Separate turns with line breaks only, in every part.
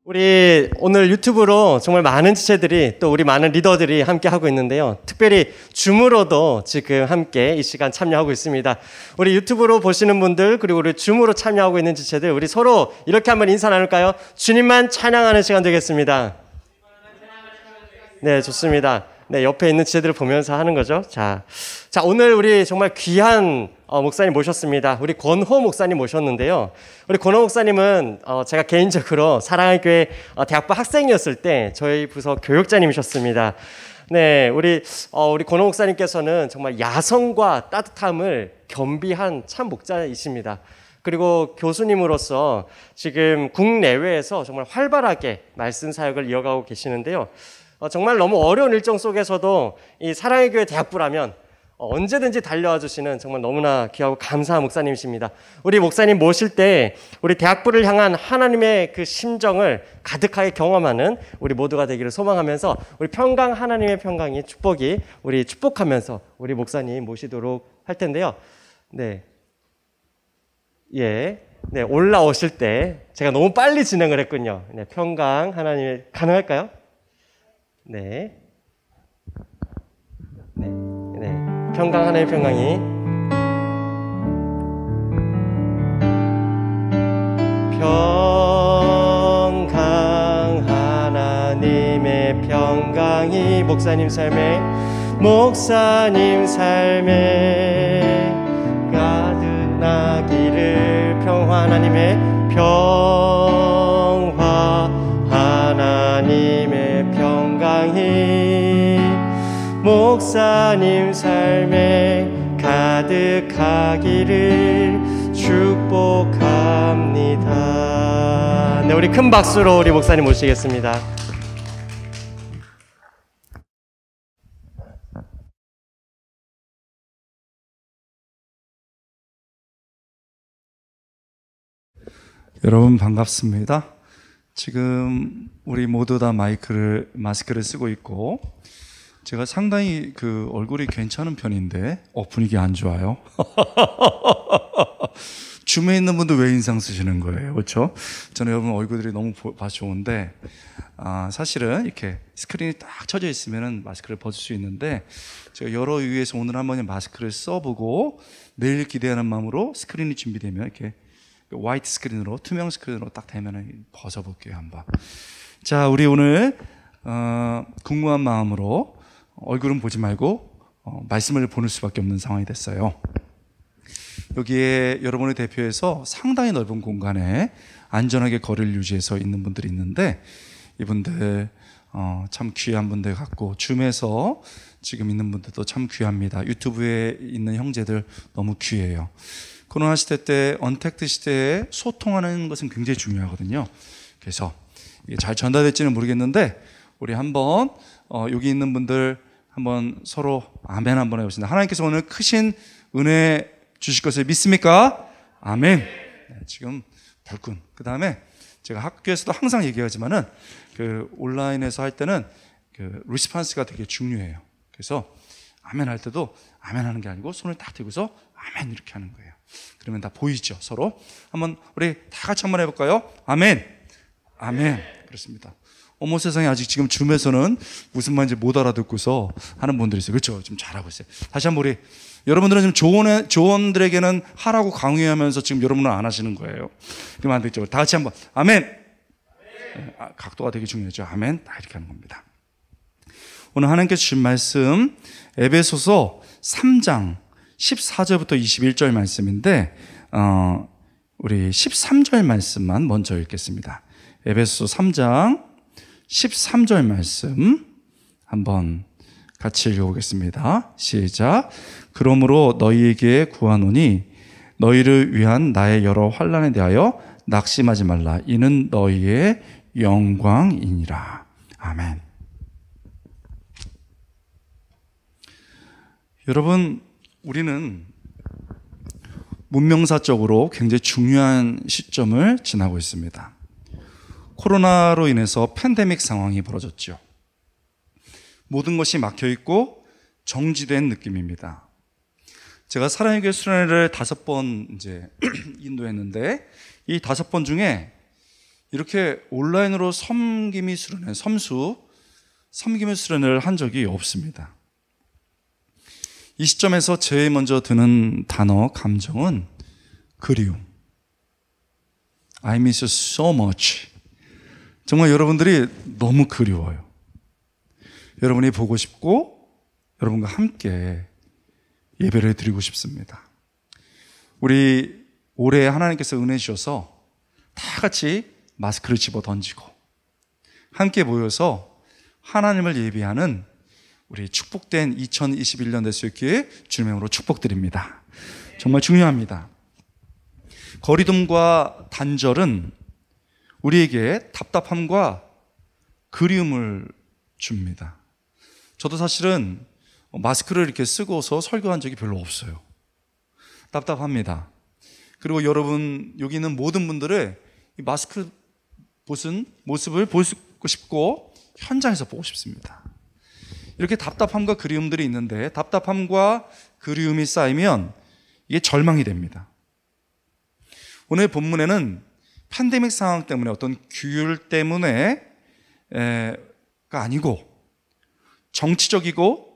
우리 오늘 유튜브로 정말 많은 지체들이 또 우리 많은 리더들이 함께 하고 있는데요. 특별히 줌으로도 지금 함께 이 시간 참여하고 있습니다. 우리 유튜브로 보시는 분들 그리고 우리 줌으로 참여하고 있는 지체들 우리 서로 이렇게 한번 인사 나눌까요? 주님만 찬양하는 시간 되겠습니다. 네, 좋습니다. 네, 옆에 있는 지체들을 보면서 하는 거죠. 자, 오늘 우리 정말 귀한 목사님 모셨습니다. 우리 권호 목사님 모셨는데요. 우리 권호 목사님은 제가 개인적으로 사랑의 교회 대학부 학생이었을 때 저희 부서 교육자님이셨습니다. 네, 우리 권호 목사님께서는 정말 야성과 따뜻함을 겸비한 참 목자이십니다. 그리고 교수님으로서 지금 국내외에서 정말 활발하게 말씀 사역을 이어가고 계시는데요. 정말 너무 어려운 일정 속에서도 이 사랑의 교회 대학부라면 언제든지 달려와 주시는 정말 너무나 귀하고 감사한 목사님이십니다. 우리 목사님 모실 때 우리 대학부를 향한 하나님의 그 심정을 가득하게 경험하는 우리 모두가 되기를 소망하면서 우리 평강 하나님의 평강이 축복이 우리 축복하면서 우리 목사님 모시도록 할 텐데요. 네, 올라오실 때 제가 너무 빨리 진행을 했군요. 네, 평강 하나님의 가능할까요? 네. 평강 하나님의 평강이 평강 하나님의 평강이 목사님 삶에 가득나기를 평화 하나님의 평강이 목사님 삶에 가득하기를 축복합니다. 네, 우리 큰 박수로 우리 목사님 모시겠습니다.
여러분 반갑습니다. 지금 우리 모두 다 마스크를 쓰고 있고 제가 상당히 그 얼굴이 괜찮은 편인데 분위기 안 좋아요. 줌에 있는 분들 왜 인상 쓰시는 거예요? 그렇죠? 저는 여러분 얼굴들이 너무 봐서 좋은데 사실은 이렇게 스크린이 딱 쳐져 있으면 마스크를 벗을 수 있는데 제가 여러 이유에서 오늘 한번 마스크를 써보고 내일 기대하는 마음으로 스크린이 준비되면 이렇게 화이트 스크린으로 투명 스크린으로 딱 되면 벗어볼게요 한번. 자, 우리 오늘 궁금한 마음으로 얼굴은 보지 말고 말씀을 보는 수밖에 없는 상황이 됐어요. 여기에 여러분을 대표해서 상당히 넓은 공간에 안전하게 거리를 유지해서 있는 분들이 있는데 이분들 참 귀한 분들 같고 줌에서 지금 있는 분들도 참 귀합니다. 유튜브에 있는 형제들 너무 귀해요. 코로나 시대 때 언택트 시대에 소통하는 것은 굉장히 중요하거든요. 그래서 이게 잘 전달될지는 모르겠는데 우리 한번 여기 있는 분들 한번 서로 아멘 한번 해보겠습니다. 하나님께서 오늘 크신 은혜 주실 것을 믿습니까? 아멘. 네, 지금 별군. 그 다음에 제가 학교에서도 항상 얘기하지만은 그 온라인에서 할 때는 그 리스폰스가 되게 중요해요. 그래서 아멘 할 때도 아멘 하는 게 아니고 손을 딱 들고서 아멘 이렇게 하는 거예요. 그러면 다 보이죠 서로. 한번 우리 다 같이 한번 해볼까요? 아멘. 아멘. 그렇습니다. 어머 세상에, 아직 지금 줌에서는 무슨 말인지 못 알아듣고서 하는 분들이 있어요. 그렇죠? 좀 잘하고 있어요. 다시 한번 우리 여러분들은 지금 조언들에게는 하라고 강요하면서 지금 여러분은 안 하시는 거예요. 그러면 안 되죠. 다 같이 한번 아멘. 네, 각도가 되게 중요하죠. 아멘. 다 이렇게 하는 겁니다. 오늘 하나님께서 주신 말씀 에베소서 3장 14절부터 21절 말씀인데 우리 13절 말씀만 먼저 읽겠습니다. 에베소서 3장 13절 말씀 한번 같이 읽어보겠습니다. 시작. 그러므로 너희에게 구하노니 너희를 위한 나의 여러 환난에 대하여 낙심하지 말라. 이는 너희의 영광이니라. 아멘. 여러분, 우리는 문명사적으로 굉장히 중요한 시점을 지나고 있습니다. 코로나로 인해서 팬데믹 상황이 벌어졌죠. 모든 것이 막혀있고 정지된 느낌입니다. 제가 사랑의 교회 수련회를 5번 이제 인도했는데 이 5번 중에 이렇게 온라인으로 섬김이 수련회, 섬김의 수련회를 한 적이 없습니다. 이 시점에서 제일 먼저 드는 단어, 감정은 그리움. I miss you so much. 정말 여러분들이 너무 그리워요. 여러분이 보고 싶고 여러분과 함께 예배를 드리고 싶습니다. 우리 올해 하나님께서 은혜 주셔서 다 같이 마스크를 집어 던지고 함께 모여서 하나님을 예배하는 우리 축복된 2021년 될 수 있기에 주님의 이름으로 축복드립니다. 정말 중요합니다. 거리둠과 단절은 우리에게 답답함과 그리움을 줍니다. 저도 사실은 마스크를 이렇게 쓰고서 설교한 적이 별로 없어요. 답답합니다. 그리고 여러분, 여기 있는 모든 분들의 이 마스크 벗은 모습을 보고 싶고 현장에서 보고 싶습니다. 이렇게 답답함과 그리움들이 있는데 답답함과 그리움이 쌓이면 이게 절망이 됩니다. 오늘 본문에는 팬데믹 상황 때문에 어떤 규율 때문에가 아니고 정치적이고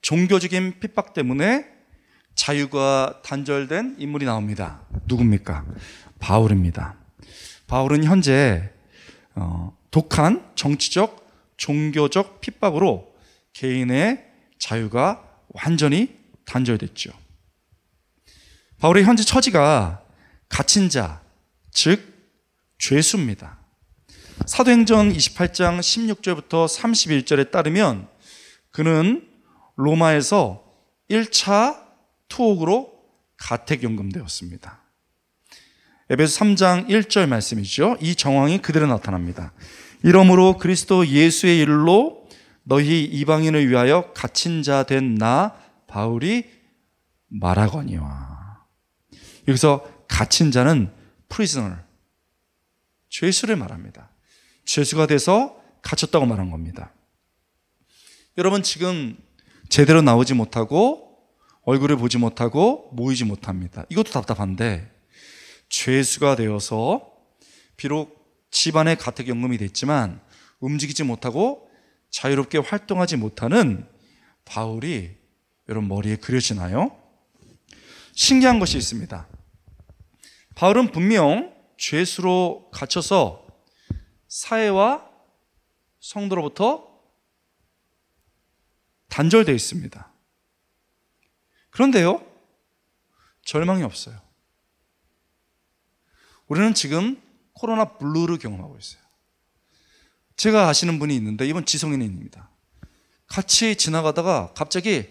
종교적인 핍박 때문에 자유가 단절된 인물이 나옵니다. 누굽니까? 바울입니다. 바울은 현재 독한 정치적, 종교적 핍박으로 개인의 자유가 완전히 단절됐죠. 바울의 현재 처지가 갇힌 자, 즉 죄수입니다. 사도행전 28장 16절부터 31절에 따르면 그는 로마에서 1차 투옥으로 가택연금되었습니다. 에베소 3장 1절 말씀이죠. 이 정황이 그대로 나타납니다. 이러므로 그리스도 예수의 일로 너희 이방인을 위하여 갇힌 자 된 나 바울이 말하거니와. 여기서 갇힌 자는 prisoner, 죄수를 말합니다. 죄수가 돼서 갇혔다고 말한 겁니다. 여러분, 지금 제대로 나오지 못하고 얼굴을 보지 못하고 모이지 못합니다. 이것도 답답한데 죄수가 되어서 비록 집안의 가택연금이 됐지만 움직이지 못하고 자유롭게 활동하지 못하는 바울이 여러분 머리에 그려지나요? 신기한 것이 있습니다. 바울은 분명 죄수로 갇혀서 사회와 성도로부터 단절되어 있습니다. 그런데요, 절망이 없어요. 우리는 지금 코로나 블루를 경험하고 있어요. 제가 아시는 분이 있는데 이번 지성인입니다. 같이 지나가다가 갑자기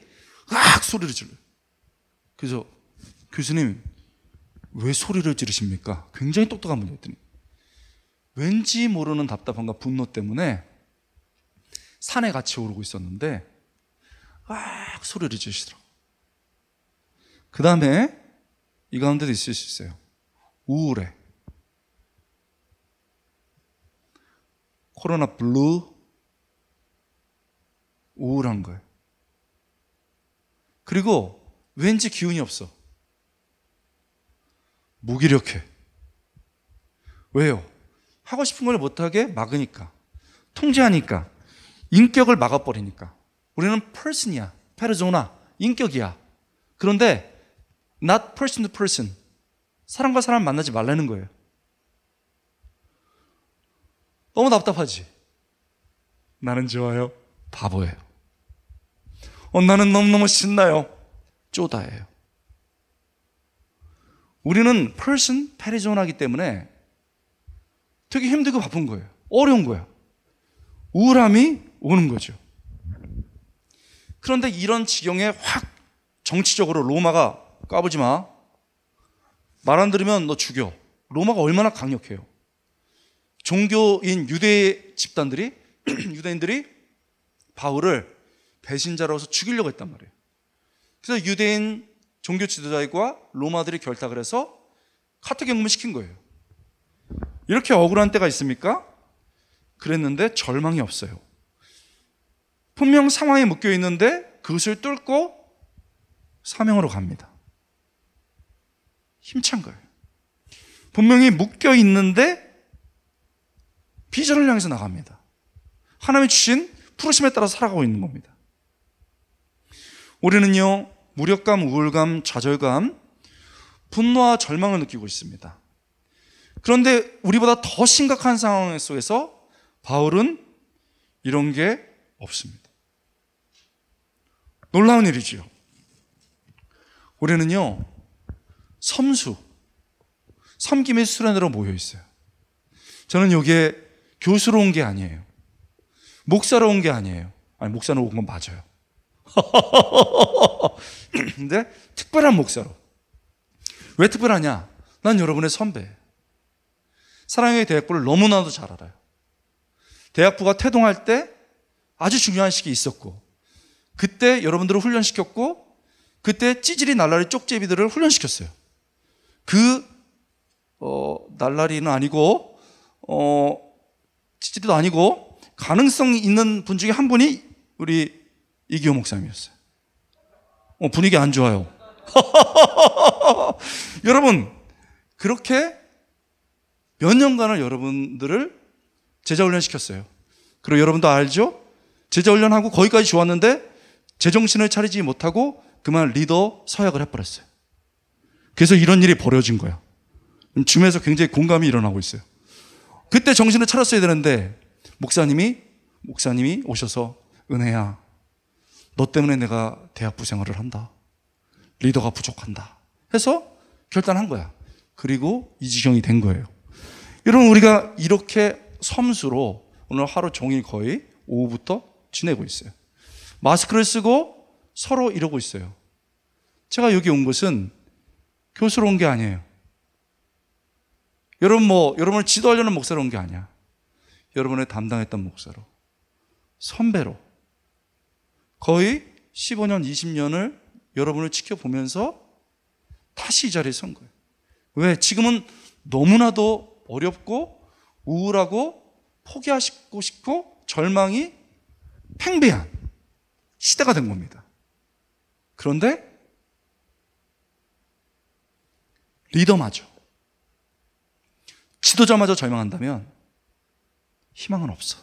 으악 소리를 질러요. 그래서 교수님, 왜 소리를 지르십니까? 굉장히 똑똑한 분이었더니 왠지 모르는 답답함과 분노 때문에 산에 같이 오르고 있었는데 으악 소리를 지르시더라고요. 그 다음에 이 가운데도 있을 수 있어요. 우울해. 코로나 블루, 우울한 거예요. 그리고 왠지 기운이 없어. 무기력해. 왜요? 하고 싶은 걸 못하게 막으니까, 통제하니까, 인격을 막아버리니까. 우리는 person이야, 페르소나, 인격이야. 그런데 not person to person, 사람과 사람 만나지 말라는 거예요. 너무 답답하지? 나는 좋아요, 바보예요. 나는 너무너무 신나요, 쪼다예요. 우리는 person, 페르소나이기 때문에 되게 힘들고 바쁜 거예요. 어려운 거야. 우울함이 오는 거죠. 그런데 이런 지경에 확 정치적으로 로마가 까불지 마, 말 안 들으면 너 죽여. 로마가 얼마나 강력해요. 종교인 유대 집단들이 유대인들이 바울을 배신자로서 죽이려고 했단 말이에요. 그래서 유대인 종교 지도자들과 로마들이 결탁을 해서 가택연금을 시킨 거예요. 이렇게 억울한 때가 있습니까? 그랬는데 절망이 없어요. 분명 상황에 묶여 있는데 그것을 뚫고 사명으로 갑니다. 힘찬 거예요. 분명히 묶여 있는데 비전을 향해서 나갑니다. 하나님이 주신 부르심에 따라 살아가고 있는 겁니다. 우리는요, 무력감, 우울감, 좌절감, 분노와 절망을 느끼고 있습니다. 그런데 우리보다 더 심각한 상황 속에서 바울은 이런 게 없습니다. 놀라운 일이지요. 우리는요, 섬김의 수련회로 모여 있어요. 저는 여기에 교수로 온 게 아니에요. 목사로 온 게 아니에요. 아니, 목사로 온 건 맞아요. 근데 특별한 목사로. 왜 특별하냐? 난 여러분의 선배예요. 사랑의 대학부를 너무나도 잘 알아요. 대학부가 태동할 때 아주 중요한 시기 있었고, 그때 여러분들을 훈련시켰고, 그때 찌질이 날라리 쪽제비들을 훈련시켰어요. 날라리는 아니고, 찌질이도 아니고, 가능성 있는 분 중에 한 분이 우리 이기호 목사님이었어요. 분위기 안 좋아요. 여러분, 그렇게 몇 년간을 여러분들을 제자훈련시켰어요. 그리고 여러분도 알죠? 제자훈련하고 거기까지 좋았는데 제정신을 차리지 못하고 그만 리더 서약을 해버렸어요. 그래서 이런 일이 벌어진 거야. 줌에서 굉장히 공감이 일어나고 있어요. 그때 정신을 차렸어야 되는데 목사님이 오셔서, 은혜야, 너 때문에 내가 대학부 생활을 한다. 리더가 부족한다 해서 결단한 거야. 그리고 이 지경이 된 거예요. 여러분, 우리가 이렇게 섬수로 오늘 하루 종일 거의 오후부터 지내고 있어요. 마스크를 쓰고 서로 이러고 있어요. 제가 여기 온 것은 교수로 온 게 아니에요. 여러분을 지도하려는 목사로 온 게 아니야. 여러분의 담당했던 목사로, 선배로 거의 15년, 20년을 여러분을 지켜보면서 다시 이 자리에 선 거예요. 왜? 지금은 너무나도 어렵고 우울하고 포기하고 싶고 절망이 팽배한 시대가 된 겁니다. 그런데 리더마저, 지도자마저 절망한다면 희망은 없어.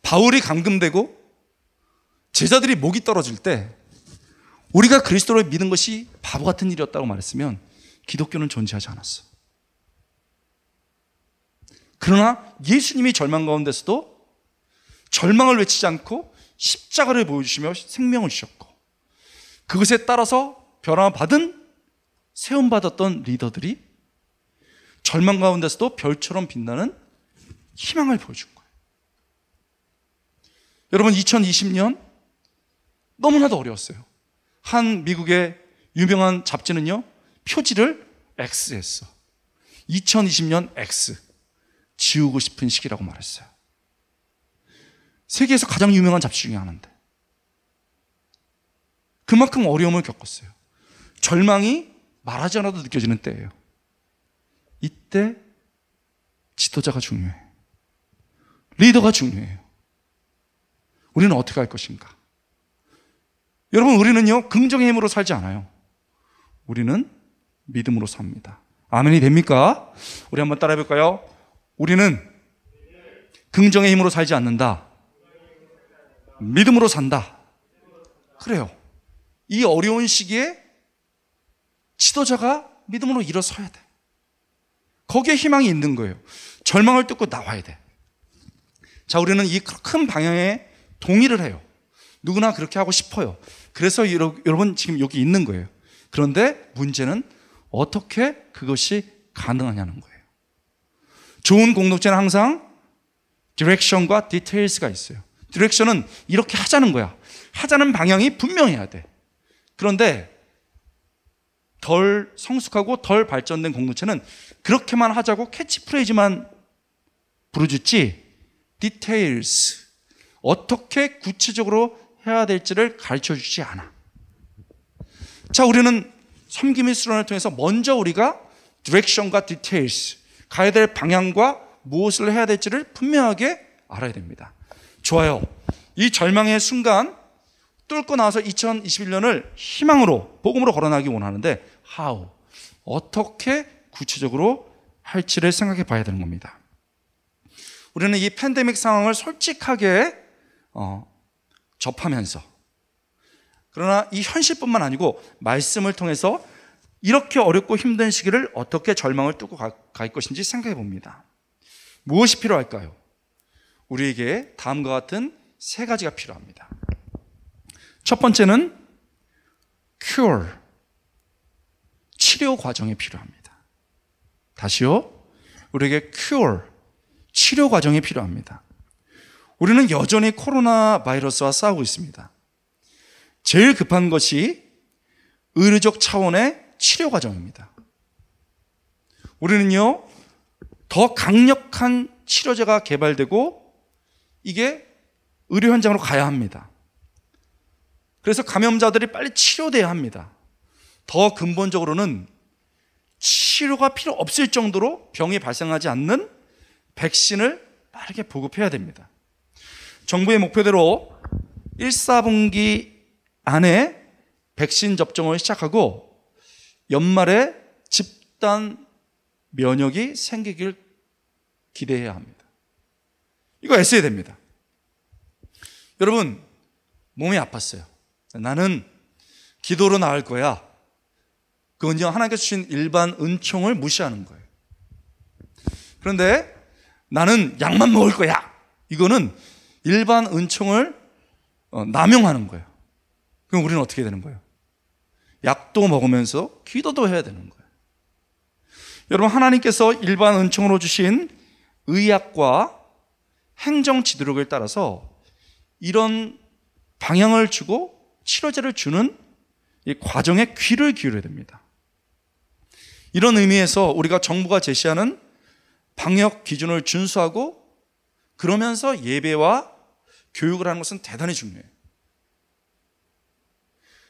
바울이 감금되고 제자들이 목이 떨어질 때 우리가 그리스도를 믿는 것이 바보 같은 일이었다고 말했으면 기독교는 존재하지 않았어. 그러나 예수님이 절망 가운데서도 절망을 외치지 않고 십자가를 보여주시며 생명을 주셨고, 그것에 따라서 변화받은 세움받았던 리더들이 절망 가운데서도 별처럼 빛나는 희망을 보여준 거예요. 여러분, 2020년 너무나도 어려웠어요. 한 미국의 유명한 잡지는요, 표지를 X 했어. 2020년 X, 지우고 싶은 시기라고 말했어요. 세계에서 가장 유명한 잡지 중에 하나인데 그만큼 어려움을 겪었어요. 절망이 말하지 않아도 느껴지는 때예요. 이때 지도자가 중요해. 리더가 중요해요. 우리는 어떻게 할 것인가? 여러분, 우리는요, 긍정의 힘으로 살지 않아요. 우리는 믿음으로 삽니다. 아멘이 됩니까? 우리 한번 따라해 볼까요? 우리는 긍정의 힘으로 살지 않는다. 믿음으로 산다. 그래요. 이 어려운 시기에 지도자가 믿음으로 일어서야 돼. 거기에 희망이 있는 거예요. 절망을 뚫고 나와야 돼. 자, 우리는 이 큰 방향에 동의를 해요. 누구나 그렇게 하고 싶어요. 그래서 여러분 지금 여기 있는 거예요. 그런데 문제는 어떻게 그것이 가능하냐는 거예요. 좋은 공동체는 항상 디렉션과 디테일스가 있어요. 디렉션은 이렇게 하자는 거야. 하자는 방향이 분명해야 돼. 그런데 덜 성숙하고 덜 발전된 공동체는 그렇게만 하자고 캐치프레이즈만 부르짖지 디테일스, 어떻게 구체적으로 해야 될지를 가르쳐주지 않아. 자, 우리는 섬김의 수련을 통해서 먼저 우리가 디렉션과 디테일스, 가야 될 방향과 무엇을 해야 될지를 분명하게 알아야 됩니다. 좋아요. 이 절망의 순간 뚫고 나와서 2021년을 희망으로, 복음으로 걸어나가기 원하는데 how? 어떻게 구체적으로 할지를 생각해 봐야 되는 겁니다. 우리는 이 팬데믹 상황을 솔직하게 접하면서, 그러나 이 현실뿐만 아니고 말씀을 통해서 이렇게 어렵고 힘든 시기를 어떻게 절망을 뚫고 갈 것인지 생각해 봅니다. 무엇이 필요할까요? 우리에게 다음과 같은 세 가지가 필요합니다. 첫 번째는 cure, 치료 과정이 필요합니다. 다시요. 우리에게 cure, 치료 과정이 필요합니다. 우리는 여전히 코로나 바이러스와 싸우고 있습니다. 제일 급한 것이 의료적 차원의 치료 과정입니다. 우리는요, 더 강력한 치료제가 개발되고 이게 의료 현장으로 가야 합니다. 그래서 감염자들이 빨리 치료돼야 합니다. 더 근본적으로는 치료가 필요 없을 정도로 병이 발생하지 않는 백신을 빠르게 보급해야 됩니다. 정부의 목표대로 1, 4분기 안에 백신 접종을 시작하고 연말에 집단 면역이 생기길 기대해야 합니다. 이거 애써야 됩니다. 여러분, 몸이 아팠어요. 나는 기도로 나을 거야. 그건요, 하나님께서 주신 일반 은총을 무시하는 거예요. 그런데 나는 약만 먹을 거야. 이거는 일반 은총을 남용하는 거예요. 그럼 우리는 어떻게 되는 거예요? 약도 먹으면서 기도도 해야 되는 거예요. 여러분, 하나님께서 일반 은총으로 주신 의학과 행정 지도력을 따라서 이런 방향을 주고 치료제를 주는 이 과정에 귀를 기울여야 됩니다. 이런 의미에서 우리가 정부가 제시하는 방역 기준을 준수하고 그러면서 예배와 교육을 하는 것은 대단히 중요해요.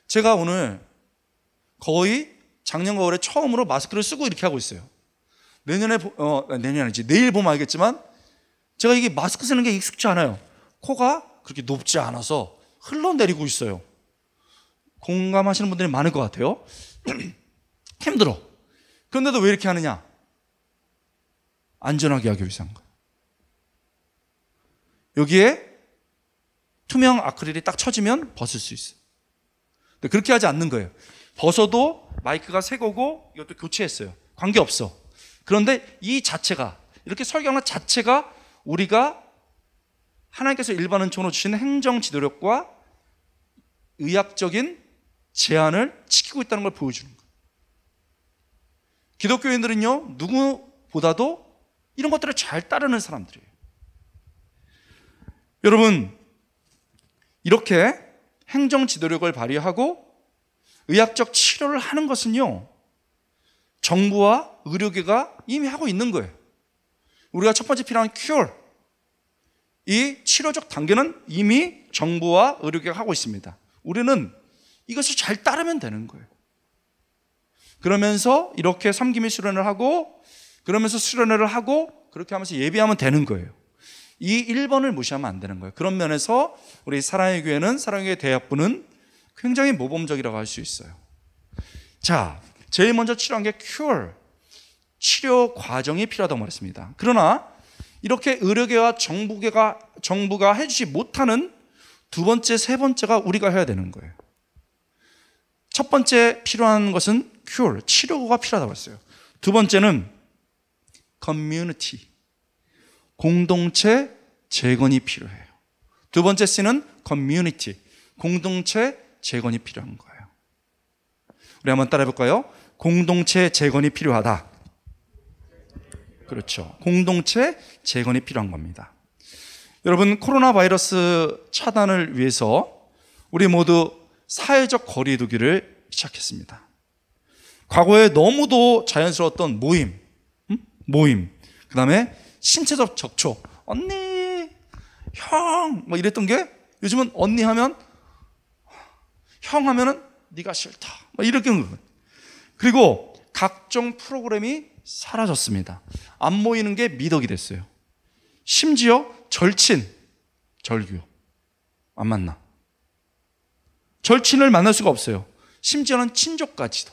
제가 오늘 거의 작년 가을에 처음으로 마스크를 쓰고 이렇게 하고 있어요. 내년이 아니지, 내일 보면 알겠지만 제가 이게 마스크 쓰는 게 익숙지 않아요. 코가 그렇게 높지 않아서 흘러내리고 있어요. 공감하시는 분들이 많을 것 같아요. 힘들어. 그런데도 왜 이렇게 하느냐? 안전하게 하기 위해서 한 거예요. 여기에 투명 아크릴이 딱 쳐지면 벗을 수 있어요. 근데 그렇게 하지 않는 거예요. 벗어도 마이크가 새 거고 이것도 교체했어요. 관계없어. 그런데 이 자체가, 이렇게 설교하는 자체가 우리가 하나님께서 일반 은총으로 주신 행정 지도력과 의학적인 제한을 지키고 있다는 걸 보여주는 거예요. 기독교인들은요, 누구보다도 이런 것들을 잘 따르는 사람들이에요. 여러분, 이렇게 행정 지도력을 발휘하고 의학적 치료를 하는 것은요, 정부와 의료계가 이미 하고 있는 거예요. 우리가 첫 번째 필요한 cure, 이 치료적 단계는 이미 정부와 의료계가 하고 있습니다. 우리는 이것을 잘 따르면 되는 거예요. 그러면서 이렇게 섬김의 수련을 하고, 그러면서 수련회를 하고, 그렇게 하면서 예배하면 되는 거예요. 이 1번을 무시하면 안 되는 거예요. 그런 면에서 우리 사랑의 교회는, 사랑의 교회 대학부는 굉장히 모범적이라고 할 수 있어요. 자, 제일 먼저 치료한 게 cure, 치료 과정이 필요하다고 말했습니다. 그러나 이렇게 의료계와 정부가 해주지 못하는 두 번째, 세 번째가 우리가 해야 되는 거예요. 첫 번째 필요한 것은 cure, 치료가 필요하다고 했어요. 두 번째는 community, 공동체 재건이 필요해요. 두 번째 C는 community, 공동체 재건이 필요한 거예요. 우리 한번 따라해 볼까요? 공동체 재건이 필요하다. 그렇죠. 공동체 재건이 필요한 겁니다. 여러분, 코로나 바이러스 차단을 위해서 우리 모두 사회적 거리 두기를 시작했습니다. 과거에 너무도 자연스러웠던 모임, 그 다음에 신체적 접촉, 언니, 형, 막 이랬던 게 요즘은 언니 하면, 형 하면은 네가 싫다, 막 이렇게 하는 거예요. 그리고 각종 프로그램이 사라졌습니다. 안 모이는 게 미덕이 됐어요. 심지어 절친, 절규 안 만나. 절친을 만날 수가 없어요. 심지어는 친족까지도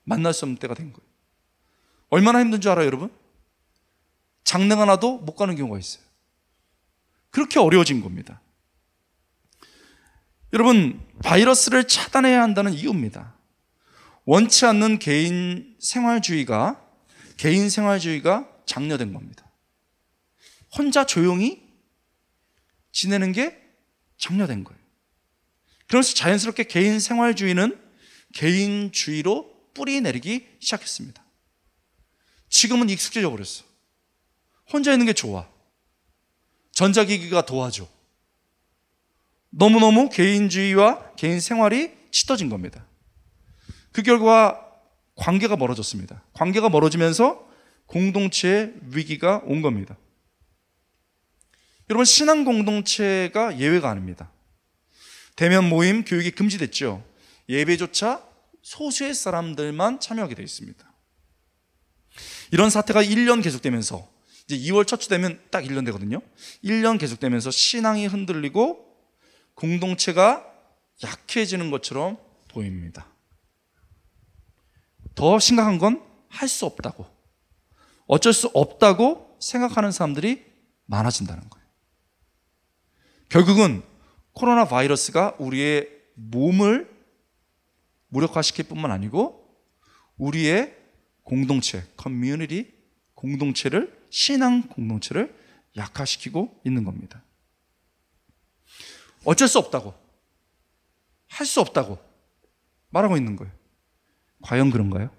만날 수 없는 때가 된 거예요. 얼마나 힘든 줄 알아요, 여러분? 장례가 나도 못 가는 경우가 있어요. 그렇게 어려워진 겁니다. 여러분, 바이러스를 차단해야 한다는 이유입니다. 원치 않는 개인 생활주의가 장려된 겁니다. 혼자 조용히 지내는 게 장려된 거예요. 그래서 자연스럽게 개인 생활주의는 개인주의로 뿌리 내리기 시작했습니다. 지금은 익숙해져 버렸어. 혼자 있는 게 좋아. 전자기기가 도와줘. 너무너무 개인주의와 개인 생활이 짙어진 겁니다. 그 결과 관계가 멀어졌습니다. 관계가 멀어지면서 공동체의 위기가 온 겁니다. 여러분, 신앙 공동체가 예외가 아닙니다. 대면 모임, 교육이 금지됐죠. 예배조차 소수의 사람들만 참여하게 되어 있습니다. 이런 사태가 1년 계속되면서 이제 2월 첫 주 되면 딱 1년 되거든요. 1년 계속되면서 신앙이 흔들리고 공동체가 약해지는 것처럼 보입니다. 더 심각한 건 할 수 없다고, 어쩔 수 없다고 생각하는 사람들이 많아진다는 거예요. 결국은 코로나 바이러스가 우리의 몸을 무력화시킬 뿐만 아니고 우리의 공동체, 커뮤니티 공동체를, 신앙 공동체를 약화시키고 있는 겁니다. 어쩔 수 없다고, 할 수 없다고 말하고 있는 거예요. 과연 그런가요?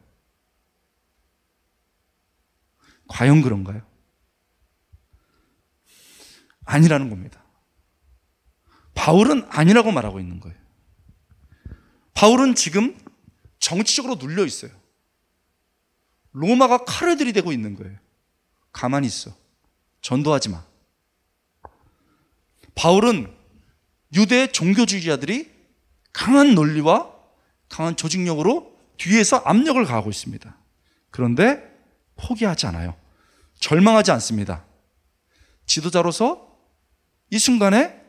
과연 그런가요? 아니라는 겁니다. 바울은 아니라고 말하고 있는 거예요. 바울은 지금 정치적으로 눌려 있어요. 로마가 칼을 들이대고 있는 거예요. 가만히 있어. 전도하지 마. 바울은 유대 종교주의자들이 강한 논리와 강한 조직력으로 뒤에서 압력을 가하고 있습니다. 그런데 포기하지 않아요. 절망하지 않습니다. 지도자로서 이 순간에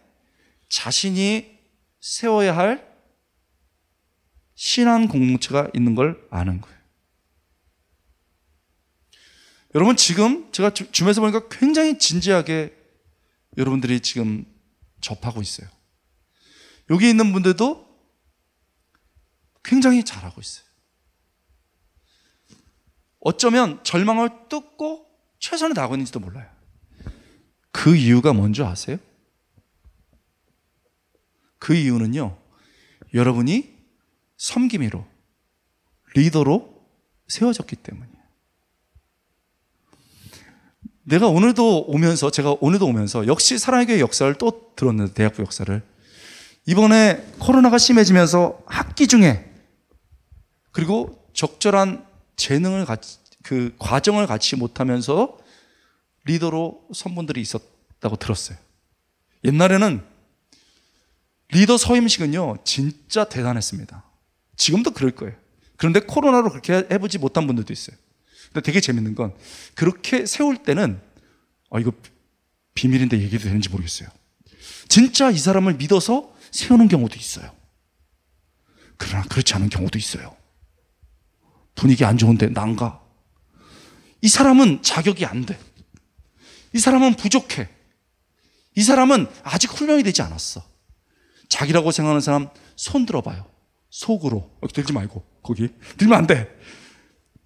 자신이 세워야 할 신앙 공동체가 있는 걸 아는 거예요. 여러분, 지금 제가 줌에서 보니까 굉장히 진지하게 여러분들이 지금 접하고 있어요. 여기 있는 분들도 굉장히 잘하고 있어요. 어쩌면 절망을 뚫고 최선을 다하고 있는지도 몰라요. 그 이유가 뭔지 아세요? 그 이유는요, 여러분이 섬김이로, 리더로 세워졌기 때문이에요. 제가 오늘도 오면서 역시 사랑의 교회 역사를 또 들었는데, 대학부 역사를. 이번에 코로나가 심해지면서 학기 중에, 그리고 적절한 그 과정을 갖지 못하면서 리더로 선 분들이 있었다고 들었어요. 옛날에는 리더 서임식은요, 진짜 대단했습니다. 지금도 그럴 거예요. 그런데 코로나로 그렇게 해보지 못한 분들도 있어요. 근데 되게 재밌는 건, 그렇게 세울 때는, 이거 비밀인데 얘기해도 되는지 모르겠어요. 진짜 이 사람을 믿어서 세우는 경우도 있어요. 그러나 그렇지 않은 경우도 있어요. 분위기 안 좋은데 난가? 이 사람은 자격이 안 돼. 이 사람은 부족해. 이 사람은 아직 훈련이 되지 않았어. 자기라고 생각하는 사람 손 들어봐요. 속으로. 들지 말고, 거기 들면 안 돼.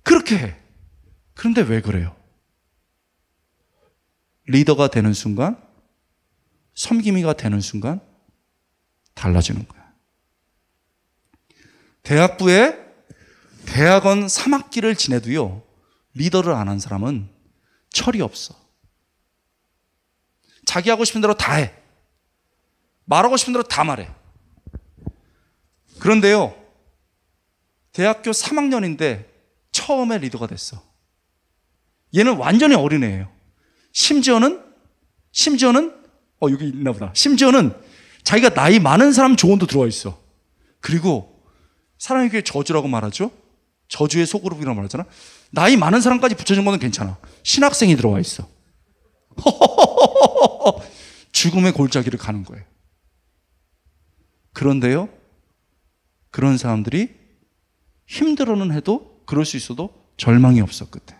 그렇게 해. 그런데 왜 그래요? 리더가 되는 순간, 섬김이가 되는 순간 달라지는 거야. 대학부에 대학원 3학기를 지내도요, 리더를 안 한 사람은 철이 없어. 자기 하고 싶은 대로 다 해. 말하고 싶은 대로 다 말해. 그런데요, 대학교 3학년인데 처음에 리더가 됐어. 얘는 완전히 어린애예요. 심지어는 여기 있나 보다. 심지어는 자기가 나이 많은 사람 조언도 들어와 있어. 그리고 사랑의 교회 저주라고 말하죠. 저주의 소그룹이라고 말하잖아. 나이 많은 사람까지 붙여준 거는 괜찮아. 신학생이 들어와 있어. 죽음의 골짜기를 가는 거예요. 그런데요, 그런 사람들이 힘들어는 해도, 그럴 수 있어도 절망이 없어, 끝에.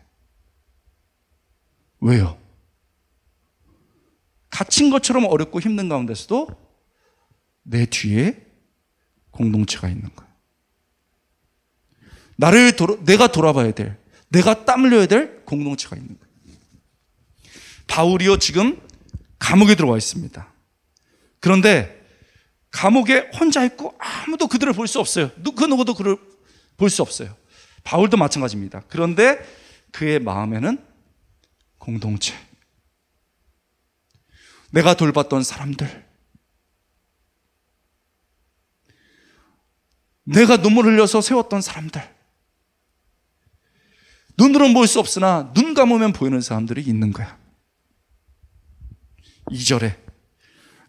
왜요? 갇힌 것처럼 어렵고 힘든 가운데서도 내 뒤에 공동체가 있는 거예요. 내가 돌아봐야 될, 내가 땀 흘려야 될 공동체가 있는 거예요. 바울이요, 지금 감옥에 들어와 있습니다. 그런데 감옥에 혼자 있고 아무도 그들을 볼 수 없어요. 그 누구도 그를 볼 수 없어요. 바울도 마찬가지입니다. 그런데 그의 마음에는 공동체, 내가 돌봤던 사람들, 내가 눈물 흘려서 세웠던 사람들, 눈으로는 볼 수 없으나 눈 감으면 보이는 사람들이 있는 거야. 2절에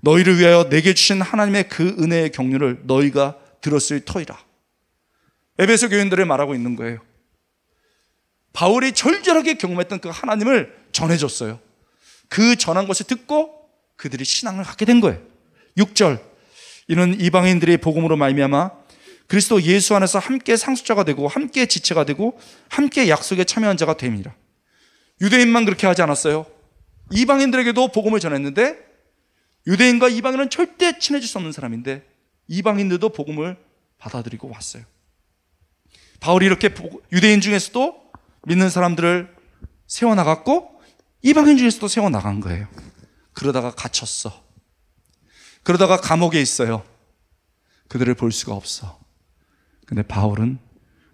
너희를 위하여 내게 주신 하나님의 그 은혜의 경륜을 너희가 들었을 터이라. 에베소 교인들을 말하고 있는 거예요. 바울이 절절하게 경험했던 그 하나님을 전해줬어요. 그 전한 것을 듣고 그들이 신앙을 갖게 된 거예요. 6절, 이는 이방인들이 복음으로 말미암아 그리스도 예수 안에서 함께 상속자가 되고 함께 지체가 되고 함께 약속에 참여한 자가 됨이라. 유대인만 그렇게 하지 않았어요. 이방인들에게도 복음을 전했는데, 유대인과 이방인은 절대 친해질 수 없는 사람인데 이방인들도 복음을 받아들이고 왔어요. 바울이 이렇게 유대인 중에서도 믿는 사람들을 세워나갔고 이방인 중에서도 세워나간 거예요. 그러다가 갇혔어. 그러다가 감옥에 있어요. 그들을 볼 수가 없어. 근데 바울은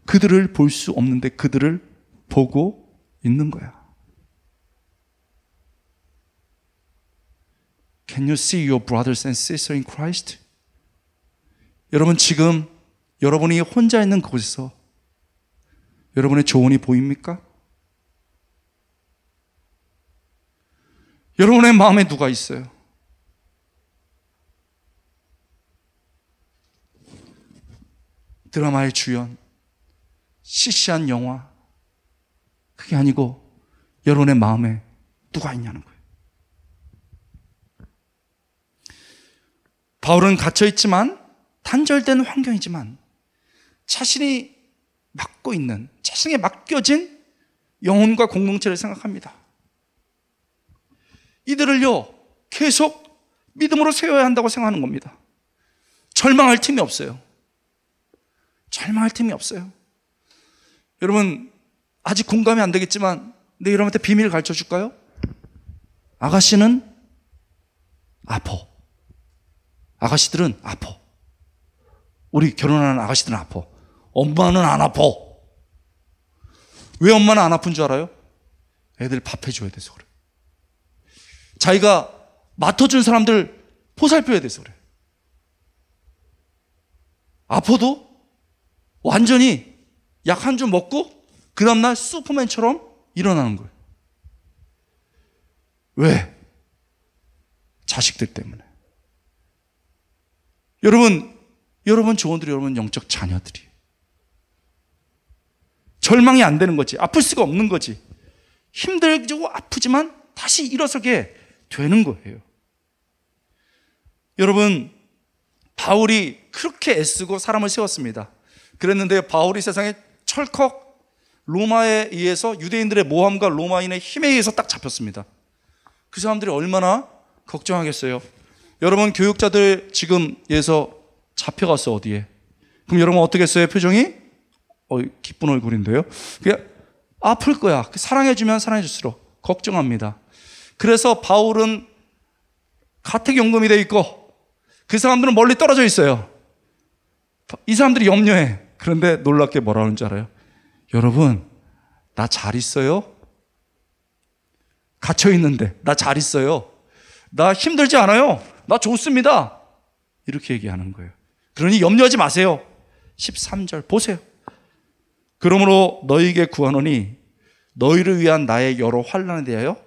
그들을 볼 수 없는데 그들을 보고 있는 거야. Can you see your brothers and sisters in Christ? 여러분, 지금 여러분이 혼자 있는 곳에서 여러분의 조언이 보입니까? 여러분의 마음에 누가 있어요? 드라마의 주연, 시시한 영화, 그게 아니고 여러분의 마음에 누가 있냐는 거예요. 바울은 갇혀있지만, 단절된 환경이지만 자신이 맡고 있는, 자신에게 맡겨진 영혼과 공동체를 생각합니다. 이들을요, 계속 믿음으로 세워야 한다고 생각하는 겁니다. 절망할 틈이 없어요. 절망할 틈이 없어요. 여러분, 아직 공감이 안 되겠지만 내 여러분한테 비밀을 가르쳐 줄까요? 아가씨는 아파. 아가씨들은 아파. 우리 결혼하는 아가씨들은 아파. 엄마는 안 아파. 왜 엄마는 안 아픈 줄 알아요? 애들 밥 해줘야 돼서 그래. 자기가 맡아준 사람들 보살펴야 돼서 그래. 아파도 완전히 약 한 줌 먹고 그 다음날 슈퍼맨처럼 일어나는 거예요. 왜? 자식들 때문에. 여러분 조원들이 여러분 영적 자녀들이 절망이 안 되는 거지. 아플 수가 없는 거지. 힘들고 아프지만 다시 일어서게 되는 거예요. 여러분, 바울이 그렇게 애쓰고 사람을 세웠습니다. 그랬는데 바울이 세상에 철컥 로마에 의해서, 유대인들의 모함과 로마인의 힘에 의해서 딱 잡혔습니다. 그 사람들이 얼마나 걱정하겠어요. 여러분, 교육자들 지금에서 잡혀갔어. 어디에? 그럼 여러분 어떻게 했어요? 표정이? 기쁜 얼굴인데요. 그냥 아플 거야. 사랑해주면 사랑해줄수록 걱정합니다. 그래서 바울은 가택연금이 돼 있고 그 사람들은 멀리 떨어져 있어요. 이 사람들이 염려해. 그런데 놀랍게 뭐라 하는 줄 알아요? 여러분, 나 잘 있어요? 갇혀 있는데 나 잘 있어요. 나 힘들지 않아요. 나 좋습니다. 이렇게 얘기하는 거예요. 그러니 염려하지 마세요. 13절 보세요. 그러므로 너희에게 구하노니 너희를 위한 나의 여러 환난에 대하여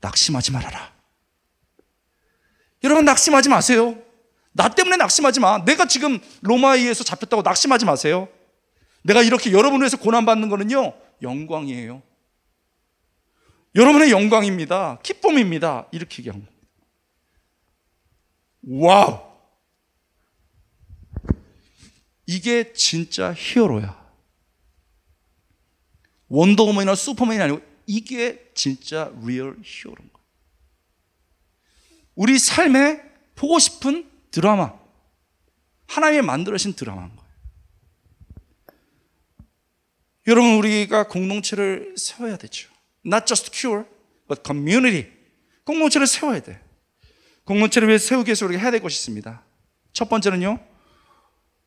낙심하지 말아라. 여러분, 낙심하지 마세요. 나 때문에 낙심하지 마. 내가 지금 로마에 의해서 잡혔다고 낙심하지 마세요. 내가 이렇게 여러분을 위해서 고난받는 거는요, 영광이에요. 여러분의 영광입니다. 기쁨입니다. 이렇게 얘기한 겁니다. 와우! 이게 진짜 히어로야. 원더우먼이나 슈퍼맨이 아니고 이게 진짜 리얼 히어로인 거예요. 우리 삶에 보고 싶은 드라마, 하나님이 만들어진 드라마인 거예요. 여러분, 우리가 공동체를 세워야 되죠. Not just cure, but community. 공동체를 세워야 돼. 공동체를 위해 세우기 위해서 우리가 해야 될 것이 있습니다. 첫 번째는요,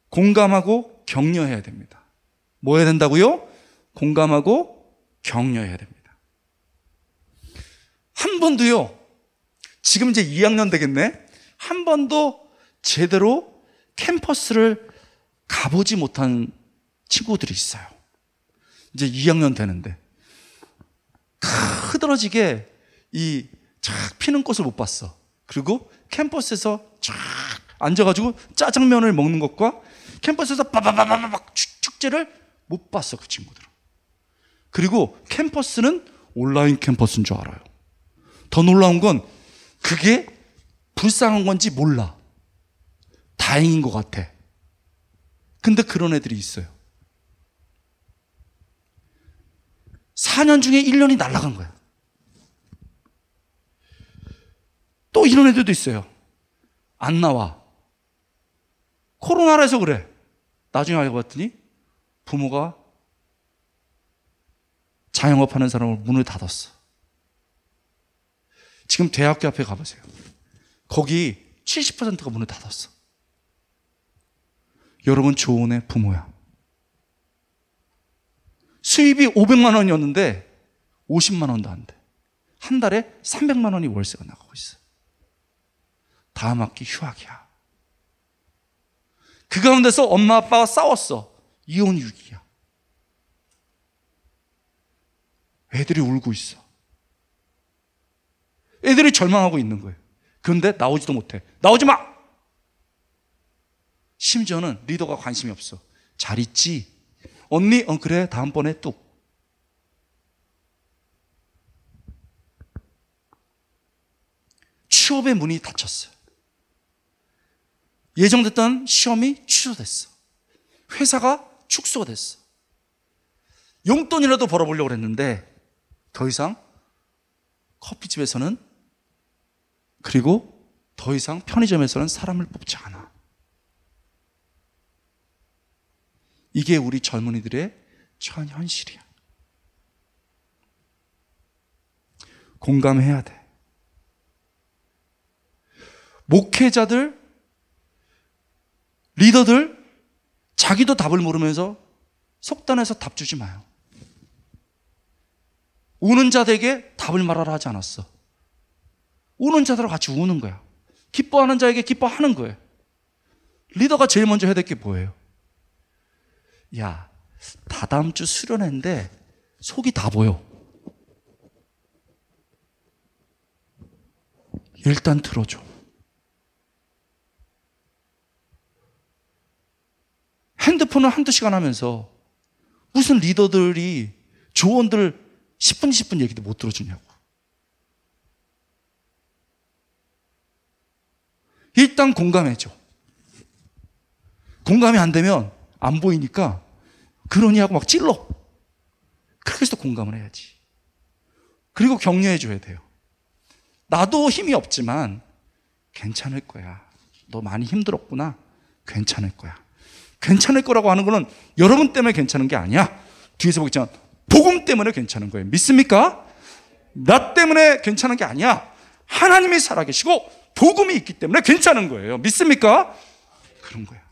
공감하고 격려해야 됩니다. 뭐 해야 된다고요? 공감하고 격려해야 됩니다. 한 번도요, 지금 이제 2학년 되겠네? 한 번도 제대로 캠퍼스를 가보지 못한 친구들이 있어요. 이제 2학년 되는데 흐드러지게 이 쫙 피는 꽃을 못 봤어. 그리고 캠퍼스에서 쫙 앉아가지고 짜장면을 먹는 것과 캠퍼스에서 빠바바바박 축제를 못 봤어, 그 친구들은. 그리고 캠퍼스는 온라인 캠퍼스인 줄 알아요. 더 놀라운 건 그게 불쌍한 건지 몰라. 다행인 것 같아. 근데 그런 애들이 있어요. 4년 중에 1년이 날아간 거야. 또 이런 애들도 있어요. 안 나와. 코로나라서 그래. 나중에 알고 봤더니 부모가 자영업하는 사람을 문을 닫았어. 지금 대학교 앞에 가보세요. 거기 70%가 문을 닫았어. 여러분, 좋은 애 부모야. 수입이 500만 원이었는데 50만 원도 안 돼. 한 달에 300만 원이 월세가 나가고 있어. 다음 학기 휴학이야. 그 가운데서 엄마 아빠가 싸웠어. 이혼 위기야. 애들이 울고 있어. 애들이 절망하고 있는 거예요. 그런데 나오지도 못해. 나오지 마! 심지어는 리더가 관심이 없어. 잘 있지? 언니? 그래, 다음번에 뚝. 취업의 문이 닫혔어요. 예정됐던 시험이 취소됐어. 회사가 축소가 됐어. 용돈이라도 벌어보려고 했는데 더 이상 커피집에서는, 그리고 더 이상 편의점에서는 사람을 뽑지 않아. 이게 우리 젊은이들의 전 현실이야. 공감해야 돼. 목회자들, 리더들, 자기도 답을 모르면서 속단해서 답 주지 마요. 우는 자들에게 답을 말하라 하지 않았어. 우는 자들과 같이 우는 거야. 기뻐하는 자에게 기뻐하는 거예요. 리더가 제일 먼저 해야 될 게 뭐예요? 야, 다다음 주 수련회인데 속이 다 보여. 일단 들어줘. 핸드폰을 한두 시간 하면서 무슨 리더들이 조언들 10분, 20분 얘기도 못 들어주냐고. 일단 공감해줘. 공감이 안 되면 안 보이니까 그러니 하고 막 찔러. 그렇게 해서 공감을 해야지. 그리고 격려해 줘야 돼요. 나도 힘이 없지만 괜찮을 거야. 너 많이 힘들었구나. 괜찮을 거야. 괜찮을 거라고 하는 거는 여러분 때문에 괜찮은 게 아니야. 뒤에서 보겠지만 복음 때문에 괜찮은 거예요. 믿습니까? 나 때문에 괜찮은 게 아니야. 하나님이 살아계시고 복음이 있기 때문에 괜찮은 거예요. 믿습니까? 그런 거야.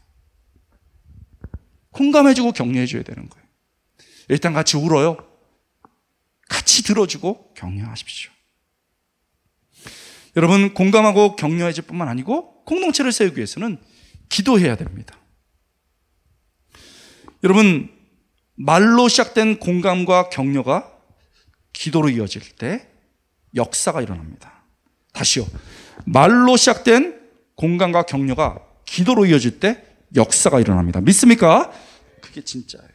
공감해주고 격려해줘야 되는 거예요. 일단 같이 울어요. 같이 들어주고 격려하십시오. 여러분, 공감하고 격려해줄 뿐만 아니고 공동체를 세우기 위해서는 기도해야 됩니다. 여러분, 말로 시작된 공감과 격려가 기도로 이어질 때 역사가 일어납니다. 다시요. 말로 시작된 공감과 격려가 기도로 이어질 때 역사가 일어납니다. 믿습니까? 그게 진짜예요.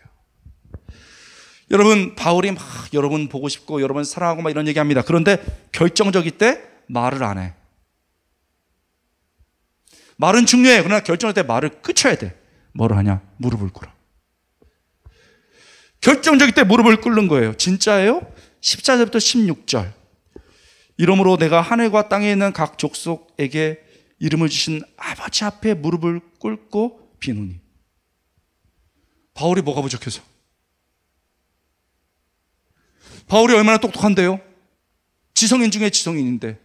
여러분, 바울이 막 여러분 보고 싶고 여러분 사랑하고 막 이런 얘기합니다. 그런데 결정적일 때 말을 안 해. 말은 중요해. 그러나 결정할 때 말을 끊쳐야 돼. 뭐를 하냐? 무릎을 꿇어. 결정적일 때 무릎을 꿇는 거예요. 진짜예요? 14절부터 16절. 이러므로 내가 하늘과 땅에 있는 각 족속에게 이름을 주신 아버지 앞에 무릎을 꿇고 비노니. 바울이 뭐가 부족해서? 바울이 얼마나 똑똑한데요? 지성인 중에 지성인인데.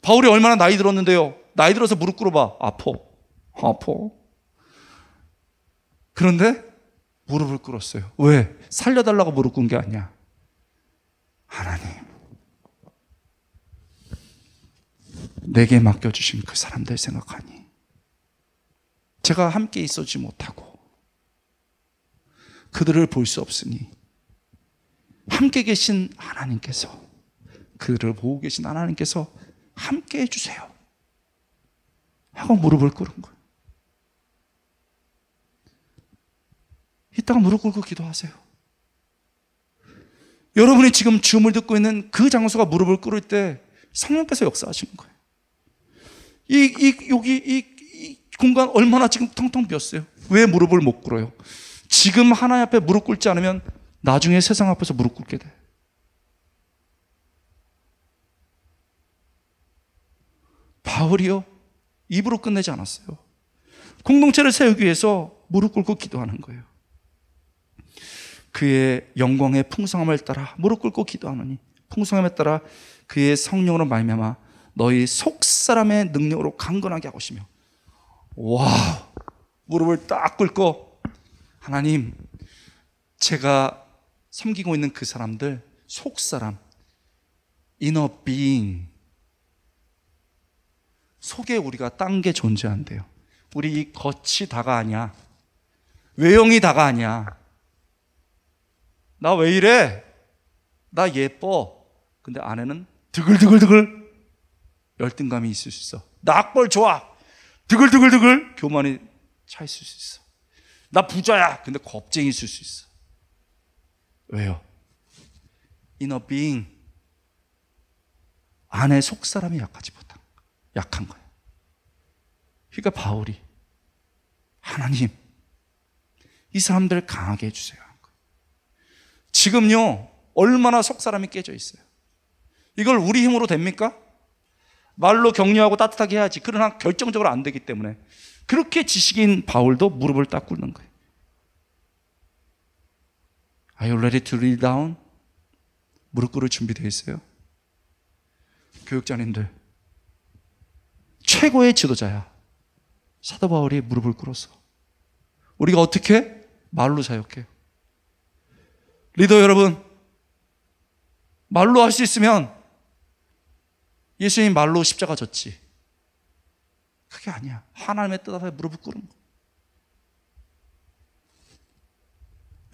바울이 얼마나 나이 들었는데요? 나이 들어서 무릎 꿇어봐. 아파. 그런데 무릎을 꿇었어요. 왜? 살려달라고 무릎 꿇은 게 아니야. 하나님, 내게 맡겨주신 그 사람들 생각하니 제가 함께 있어주지 못하고 그들을 볼 수 없으니 함께 계신 하나님께서, 그들을 보고 계신 하나님께서 함께 해주세요 하고 무릎을 꿇은 거예요. 이따가 무릎 꿇고 기도하세요. 여러분이 지금 주음을 듣고 있는 그 장소가 무릎을 꿇을 때 성령께서 역사하시는 거예요. 이 공간 얼마나 지금 텅텅 비었어요. 왜 무릎을 못 꿇어요? 지금 하나님 앞에 무릎 꿇지 않으면 나중에 세상 앞에서 무릎 꿇게 돼. 바울이요, 입으로 끝내지 않았어요. 공동체를 세우기 위해서 무릎 꿇고 기도하는 거예요. 그의 영광의 풍성함을 따라 무릎 꿇고 기도하노니 풍성함에 따라 그의 성령으로 말미암아 너희 속사람의 능력으로 강건하게 하시며. 와, 무릎을 딱 꿇고 하나님, 제가 섬기고 있는 그 사람들 속사람, inner being, 속에 우리가 딴 게 존재한대요. 우리 이 겉이 다가 아니야. 외형이 다가 아니야. 나 왜 이래? 나 예뻐. 근데 안에는 드글드글드글 열등감이 있을 수 있어. 나 악벌 좋아. 드글드글드글 교만이 차 있을 수 있어. 나 부자야. 근데 겁쟁이 있을 수 있어. 왜요? inner being, 안에 속사람이 약한 거예요. 그러니까 바울이 하나님, 이 사람들 강하게 해주세요. 지금요, 얼마나 속사람이 깨져 있어요. 이걸 우리 힘으로 됩니까? 말로 격려하고 따뜻하게 해야지. 그러나 결정적으로 안 되기 때문에 그렇게 지식인 바울도 무릎을 딱 꿇는 거예요. Are you ready to kneel down? 무릎 꿇을 준비되어 있어요? 교육자님들, 최고의 지도자야. 사도 바울이 무릎을 꿇었어. 우리가 어떻게? 말로 사역해요. 리더 여러분, 말로 할 수 있으면 예수님 말로 십자가 졌지. 그게 아니야. 하나님의 뜻 앞에 무릎을 꿇은 거.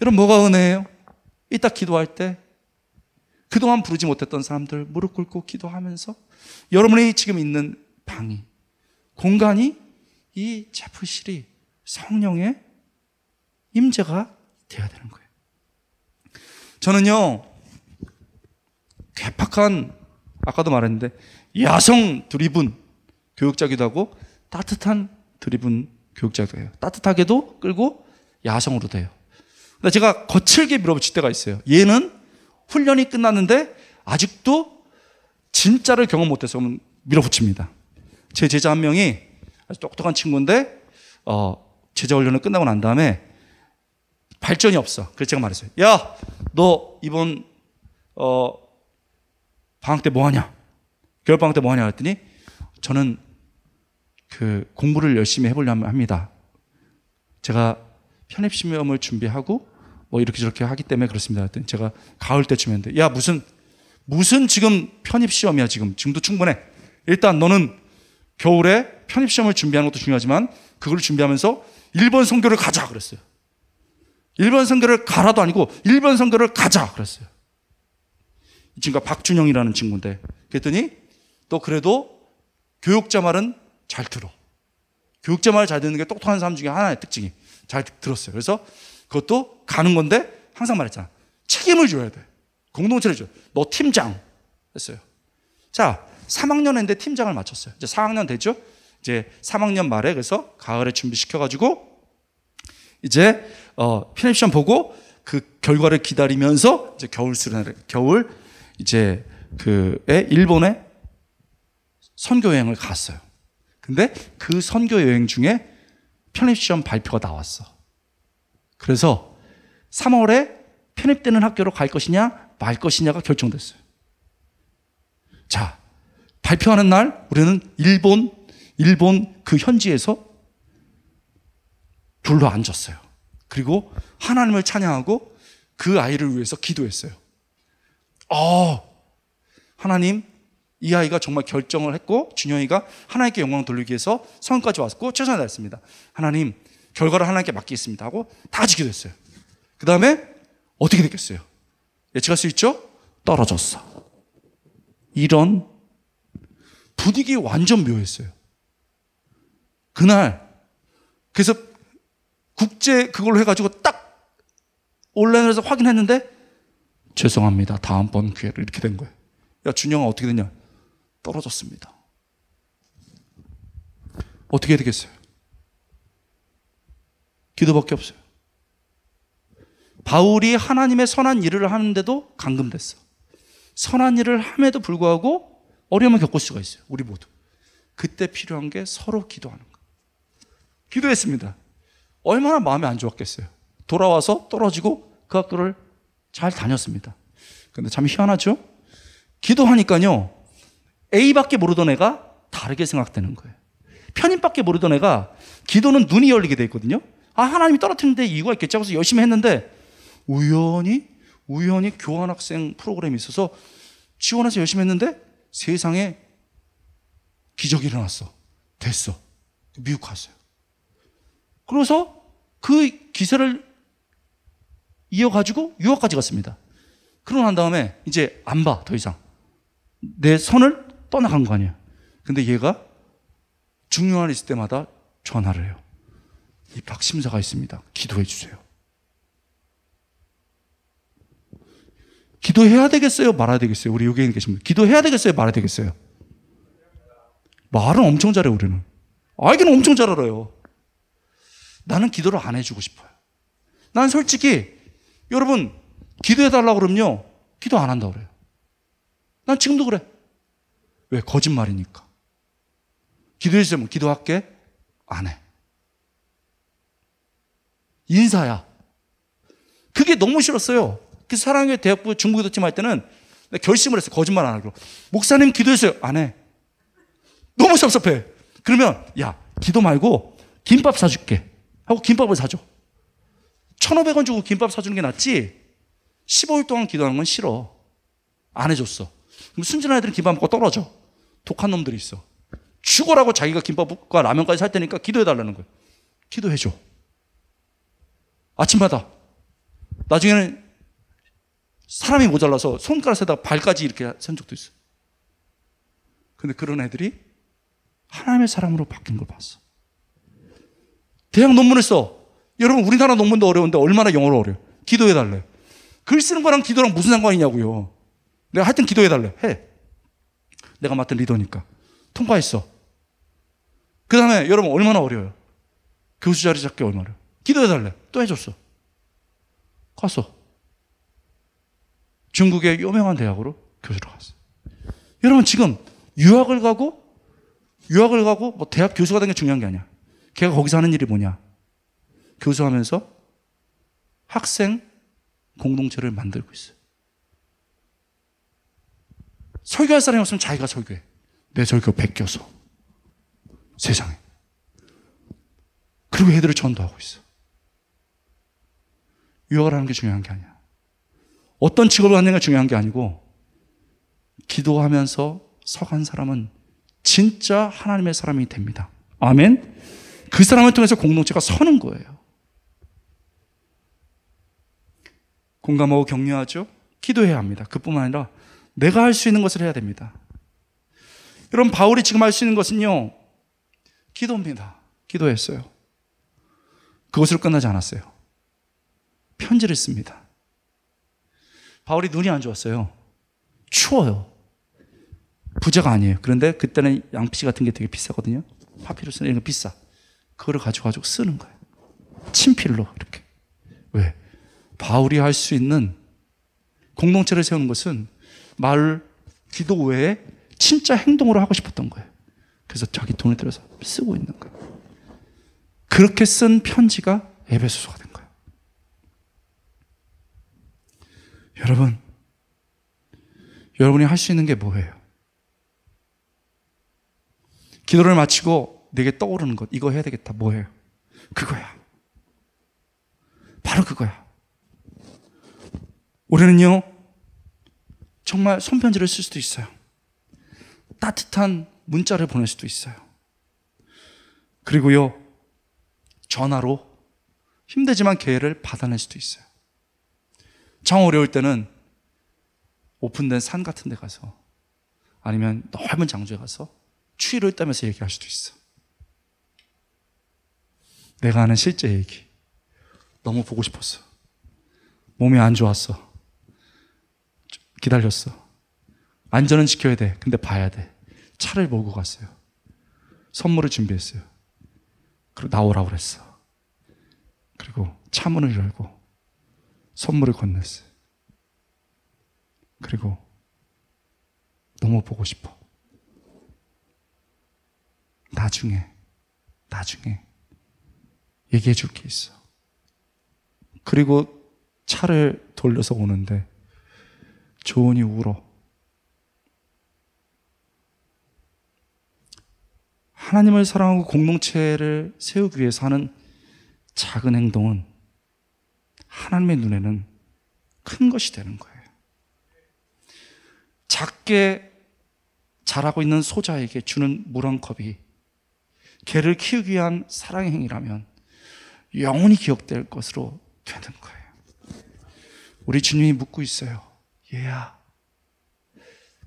여러분, 뭐가 은혜예요? 이따 기도할 때 그동안 부르지 못했던 사람들 무릎 꿇고 기도하면서 여러분이 지금 있는 방이, 공간이, 이 채플실이 성령의 임재가 돼야 되는 거예요. 저는요, 괴팍한, 아까도 말했는데 야성 드리븐 교육자기도 하고 따뜻한 드리븐 교육자기도 해요. 따뜻하게도 끌고 야성으로 돼요. 근데 제가 거칠게 밀어붙일 때가 있어요. 얘는 훈련이 끝났는데 아직도 진짜를 경험 못해서 밀어붙입니다. 제 제자 한 명이 아주 똑똑한 친구인데 제자 훈련을 끝나고 난 다음에 발전이 없어. 그래서 제가 말했어요. 야, 너 이번 방학 때 뭐 하냐? 겨울방학 때 뭐 하냐? 그랬더니 저는 그 공부를 열심히 해보려고 합니다. 제가 편입시험을 준비하고 뭐 이렇게 저렇게 하기 때문에 그렇습니다. 그랬더니 제가 가을 때쯤 했는데, 야, 무슨 지금 편입시험이야. 지금도 충분해. 일단 너는 겨울에 편입시험을 준비하는 것도 중요하지만 그걸 준비하면서 1번 선교를 가자 그랬어요. 1번 선교를 가라도 아니고 1번 선교를 가자 그랬어요. 이 친구가 박준영이라는 친구인데, 그랬더니 또 그래도 교육자 말은 잘 들어. 교육자 말 잘 듣는 게 똑똑한 사람 중에 하나의 특징이 잘 들었어요. 그래서 그것도 가는 건데 항상 말했잖아. 책임을 줘야 돼. 공동체를 줘. 너 팀장 했어요. 자, 3학년 했는데 팀장을 맡췄어요. 이제 4학년 됐죠? 이제 3학년 말에 그래서 가을에 준비시켜가지고 이제 편입시험 보고 그 결과를 기다리면서 이제 겨울 이제 일본에 선교 여행을 갔어요. 근데 그 선교 여행 중에 편입시험 발표가 나왔어. 그래서 3월에 편입되는 학교로 갈 것이냐 말 것이냐가 결정됐어요. 자, 발표하는 날 우리는 일본 그 현지에서 둘러 앉았어요. 그리고 하나님을 찬양하고 그 아이를 위해서 기도했어요. 하나님, 이 아이가 정말 결정을 했고 준영이가 하나님께 영광을 돌리기 위해서 성까지 왔고 최선을 다했습니다. 하나님, 결과를 하나님께 맡기겠습니다 하고 다 같이 기도했어요. 그 다음에 어떻게 됐겠어요? 예측할 수 있죠? 떨어졌어. 이런 분위기 완전 묘했어요. 그날 그래서 국제 그걸로 해가지고 딱 온라인으로 해서 확인했는데 죄송합니다. 다음번 기회를 이렇게 된 거예요. 야, 준영아 어떻게 됐냐? 떨어졌습니다. 어떻게 해야 되겠어요? 기도밖에 없어요. 바울이 하나님의 선한 일을 하는데도 감금됐어. 선한 일을 함에도 불구하고 어려움을 겪을 수가 있어요. 우리 모두. 그때 필요한 게 서로 기도하는 거예요. 기도했습니다. 얼마나 마음이 안 좋았겠어요. 돌아와서 떨어지고 그 학교를 잘 다녔습니다. 근데 참 희한하죠? 기도하니까요, A밖에 모르던 애가 다르게 생각되는 거예요. 편입밖에 모르던 애가 기도는 눈이 열리게 돼 있거든요. 하나님이 떨어뜨리는데 이유가 있겠지 하고서 열심히 했는데 우연히 교환학생 프로그램이 있어서 지원해서 열심히 했는데 세상에 기적이 일어났어. 됐어. 미국 갔어요. 그래서 그 기세를 이어가지고 유학까지 갔습니다. 그러고 난 다음에 이제 안 봐, 더 이상. 내 선을 떠나간 거 아니야. 근데 얘가 중요한 일 있을 때마다 전화를 해요. 입학 심사가 있습니다. 기도해 주세요. 기도해야 되겠어요? 말아야 되겠어요? 우리 여기 계신 분. 기도해야 되겠어요? 말아야 되겠어요? 말은 엄청 잘해요, 우리는. 알기는 엄청 잘 알아요. 나는 기도를 안 해주고 싶어요. 난 솔직히, 여러분, 기도해달라고 그러면요, 기도 안 한다고 그래요. 난 지금도 그래. 왜? 거짓말이니까. 기도해주세요. 기도할게. 안 해. 인사야. 그게 너무 싫었어요. 그래서 사랑의 대학부 중국에도 팀 할 때는 결심을 했어요. 거짓말 안 하기로. 목사님 기도했어요. 안 해. 너무 섭섭해. 그러면 야, 기도 말고 김밥 사줄게 하고 김밥을 사줘. 1,500원 주고 김밥 사주는 게 낫지 15일 동안 기도하는 건 싫어. 안 해줬어. 그럼 순진한 애들은 김밥 먹고 떨어져. 독한 놈들이 있어. 죽어라고 자기가 김밥과 라면까지 살 테니까 기도해달라는 거예요. 기도해줘. 아침마다. 나중에는 사람이 모자라서 손가락에다가 발까지 이렇게 센 적도 있어. 근데 그런 애들이 하나님의 사람으로 바뀐 걸 봤어. 대학 논문을 써. 여러분, 우리나라 논문도 어려운데 얼마나 영어로 어려워요. 기도해달래. 글 쓰는 거랑 기도랑 무슨 상관이냐고요. 내가 하여튼 기도해달래. 해. 내가 맡은 리더니까. 통과했어. 그 다음에 여러분 얼마나 어려워요. 교수 자리 잡기 얼마나 어려워요. 기도해달래. 또 해줬어. 갔어. 중국의 유명한 대학으로 교수로 갔어. 여러분 지금 유학을 가고 뭐 대학 교수가 되는 게 중요한 게 아니야. 걔가 거기서 하는 일이 뭐냐. 교수하면서 학생 공동체를 만들고 있어요. 설교할 사람이 없으면 자기가 설교해. 내 설교 베껴서 세상에. 그리고 애들을 전도하고 있어. 유학을 하는 게 중요한 게 아니야. 어떤 직업을 갖는 게 중요한 게 아니고 기도하면서 서간 사람은 진짜 하나님의 사람이 됩니다. 아멘. 그 사람을 통해서 공동체가 서는 거예요. 공감하고 격려하죠. 기도해야 합니다. 그뿐만 아니라 내가 할 수 있는 것을 해야 됩니다. 여러분, 바울이 지금 할 수 있는 것은요, 기도입니다. 기도했어요. 그것으로 끝나지 않았어요. 편지를 씁니다. 바울이 눈이 안 좋았어요. 추워요. 부자가 아니에요. 그런데 그때는 양피지 같은 게 되게 비싸거든요. 파피루스는 이런 거 비싸. 그거를 가지고 쓰는 거예요. 친필로 이렇게. 왜? 바울이 할 수 있는 공동체를 세우는 것은 말, 기도 외에 진짜 행동으로 하고 싶었던 거예요. 그래서 자기 돈을 들여서 쓰고 있는 거예요. 그렇게 쓴 편지가 에베소서가 된 거예요. 여러분이 할 수 있는 게 뭐예요? 기도를 마치고 내게 떠오르는 것, 이거 해야 되겠다. 뭐예요? 그거야. 바로 그거야. 우리는요, 정말 손편지를 쓸 수도 있어요. 따뜻한 문자를 보낼 수도 있어요. 그리고요, 전화로 힘들지만 기회를 받아낼 수도 있어요. 정 어려울 때는 오픈된 산 같은 데 가서, 아니면 넓은 장소에 가서 추위를 떨면서 얘기할 수도 있어. 내가 아는 실제 얘기. 너무 보고 싶었어. 몸이 안 좋았어. 기다렸어. 안전은 지켜야 돼. 근데 봐야 돼. 차를 몰고 갔어요. 선물을 준비했어요. 그리고 나오라고 그랬어. 그리고 차 문을 열고 선물을 건넸어요. 그리고 너무 보고 싶어. 나중에 얘기해 줄 게 있어. 그리고 차를 돌려서 오는데 조은이 울어. 하나님을 사랑하고 공동체를 세우기 위해서 하는 작은 행동은 하나님의 눈에는 큰 것이 되는 거예요. 작게 자라고 있는 소자에게 주는 물 한 컵이 개를 키우기 위한 사랑의 행위라면 영원히 기억될 것으로 되는 거예요. 우리 주님이 묻고 있어요. 얘야,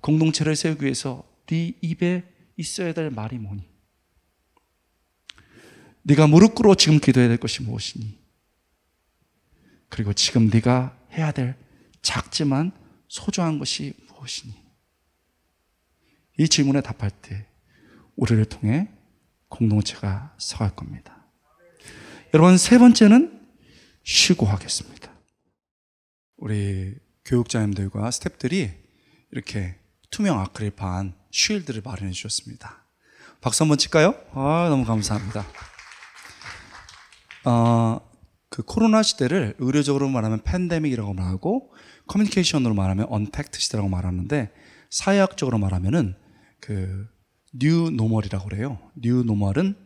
공동체를 세우기 위해서 네 입에 있어야 될 말이 뭐니? 네가 무릎 꿇어 지금 기도해야 될 것이 무엇이니? 그리고 지금 네가 해야 될 작지만 소중한 것이 무엇이니? 이 질문에 답할 때 우리를 통해 공동체가 서갈 겁니다. 여러분, 세 번째는 쉬고 하겠습니다. 우리 교육자님들과 스태프들이 이렇게 투명 아크릴판 쉴드를 마련해 주셨습니다. 박수 한번 칠까요? 너무 감사합니다. 그 코로나 시대를 의료적으로 말하면 팬데믹이라고 말하고, 커뮤니케이션으로 말하면 언택트 시대라고 말하는데, 사회학적으로 말하면은 그 뉴 노멀이라고 그래요. 뉴 노멀은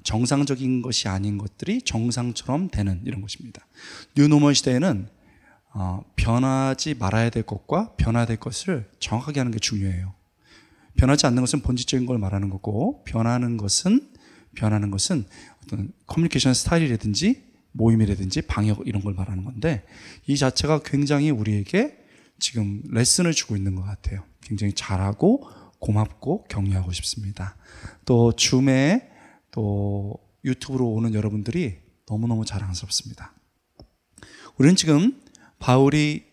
정상적인 것이 아닌 것들이 정상처럼 되는 이런 것입니다. 뉴 노멀 시대에는 변하지 말아야 될 것과 변화될 것을 정확하게 하는 게 중요해요. 변하지 않는 것은 본질적인 걸 말하는 거고, 변하는 것은 어떤 커뮤니케이션 스타일이라든지 모임이라든지 방역 이런 걸 말하는 건데, 이 자체가 굉장히 우리에게 지금 레슨을 주고 있는 것 같아요. 굉장히 잘하고 고맙고 격려하고 싶습니다. 또 줌에 또 유튜브로 오는 여러분들이 너무너무 자랑스럽습니다. 우리는 지금 바울이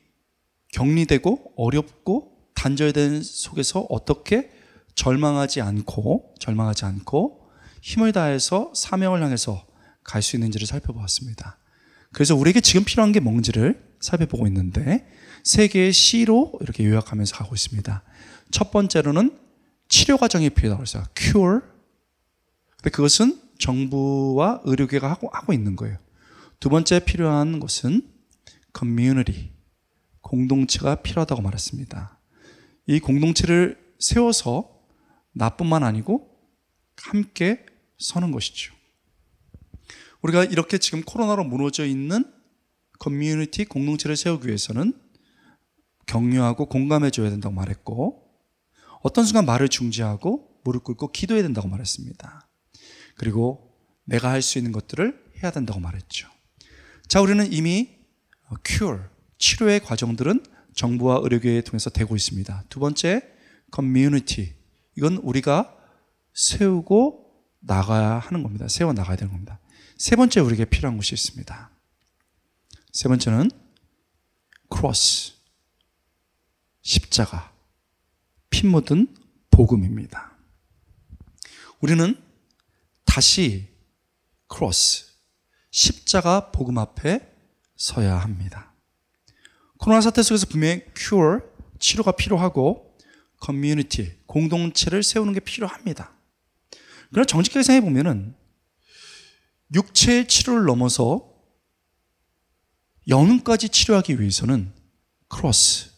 격리되고 어렵고 단절된 속에서 어떻게 절망하지 않고 힘을 다해서 사명을 향해서 갈 수 있는지를 살펴보았습니다. 그래서 우리에게 지금 필요한 게 뭔지를 살펴보고 있는데, 세 개의 C로 이렇게 요약하면서 가고 있습니다. 첫 번째로는 치료 과정이 필요하다고 했어요. cure. 근데 그것은 정부와 의료계가 하고 있는 거예요. 두 번째 필요한 것은 community, 공동체가 필요하다고 말했습니다. 이 공동체를 세워서 나뿐만 아니고 함께 서는 것이죠. 우리가 이렇게 지금 코로나로 무너져 있는 커뮤니티, 공동체를 세우기 위해서는 격려하고 공감해 줘야 된다고 말했고, 어떤 순간 말을 중지하고 무릎 꿇고 기도해야 된다고 말했습니다. 그리고 내가 할 수 있는 것들을 해야 된다고 말했죠. 자, 우리는 이미 cure, 치료의 과정들은 정부와 의료계를 통해서 되고 있습니다. 두 번째, community. 이건 우리가 세우고 나가야 하는 겁니다. 세워 나가야 되는 겁니다. 세 번째, 우리에게 필요한 것이 있습니다. 세 번째는 cross, 십자가, 피 묻은 복음입니다. 우리는 다시 cross, 십자가 복음 앞에 서야 합니다. 코로나 사태 속에서 분명히 cure, 치료가 필요하고 커뮤니티, 공동체를 세우는 게 필요합니다. 그러나 정직하게 생각해 보면은 육체의 치료를 넘어서 영혼까지 치료하기 위해서는 크로스,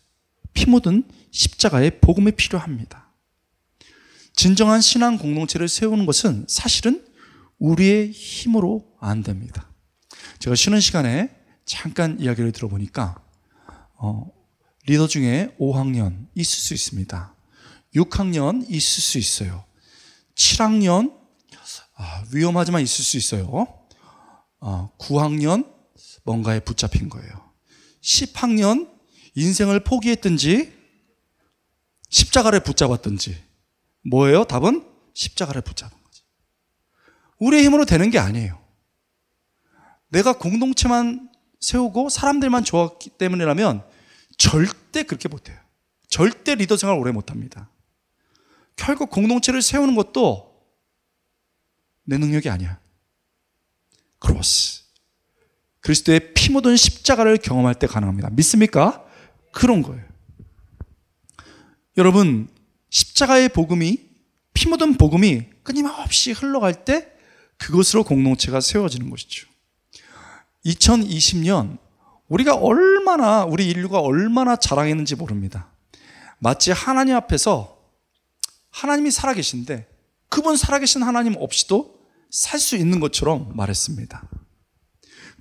피 묻은 십자가의 복음이 필요합니다. 진정한 신앙 공동체를 세우는 것은 사실은 우리의 힘으로 안 됩니다. 제가 쉬는 시간에 잠깐 이야기를 들어보니까 리더 중에 5학년 있을 수 있습니다. 6학년 있을 수 있어요. 7학년 위험하지만 있을 수 있어요. 9학년 뭔가에 붙잡힌 거예요. 10학년 인생을 포기했든지 십자가를 붙잡았든지 뭐예요? 답은 십자가를 붙잡은 거지. 우리의 힘으로 되는 게 아니에요. 내가 공동체만 세우고 사람들만 좋았기 때문이라면 절대 그렇게 못해요. 절대 리더 생활 오래 못합니다. 결국 공동체를 세우는 것도 내 능력이 아니야. 크로스, 그리스도의 피 묻은 십자가를 경험할 때 가능합니다. 믿습니까? 그런 거예요. 여러분, 십자가의 복음이, 피 묻은 복음이 끊임없이 흘러갈 때 그것으로 공동체가 세워지는 것이죠. 2020년 우리 인류가 얼마나 자랑했는지 모릅니다. 마치 하나님 앞에서 하나님이 살아계신데 그분 살아계신 하나님 없이도 살 수 있는 것처럼 말했습니다.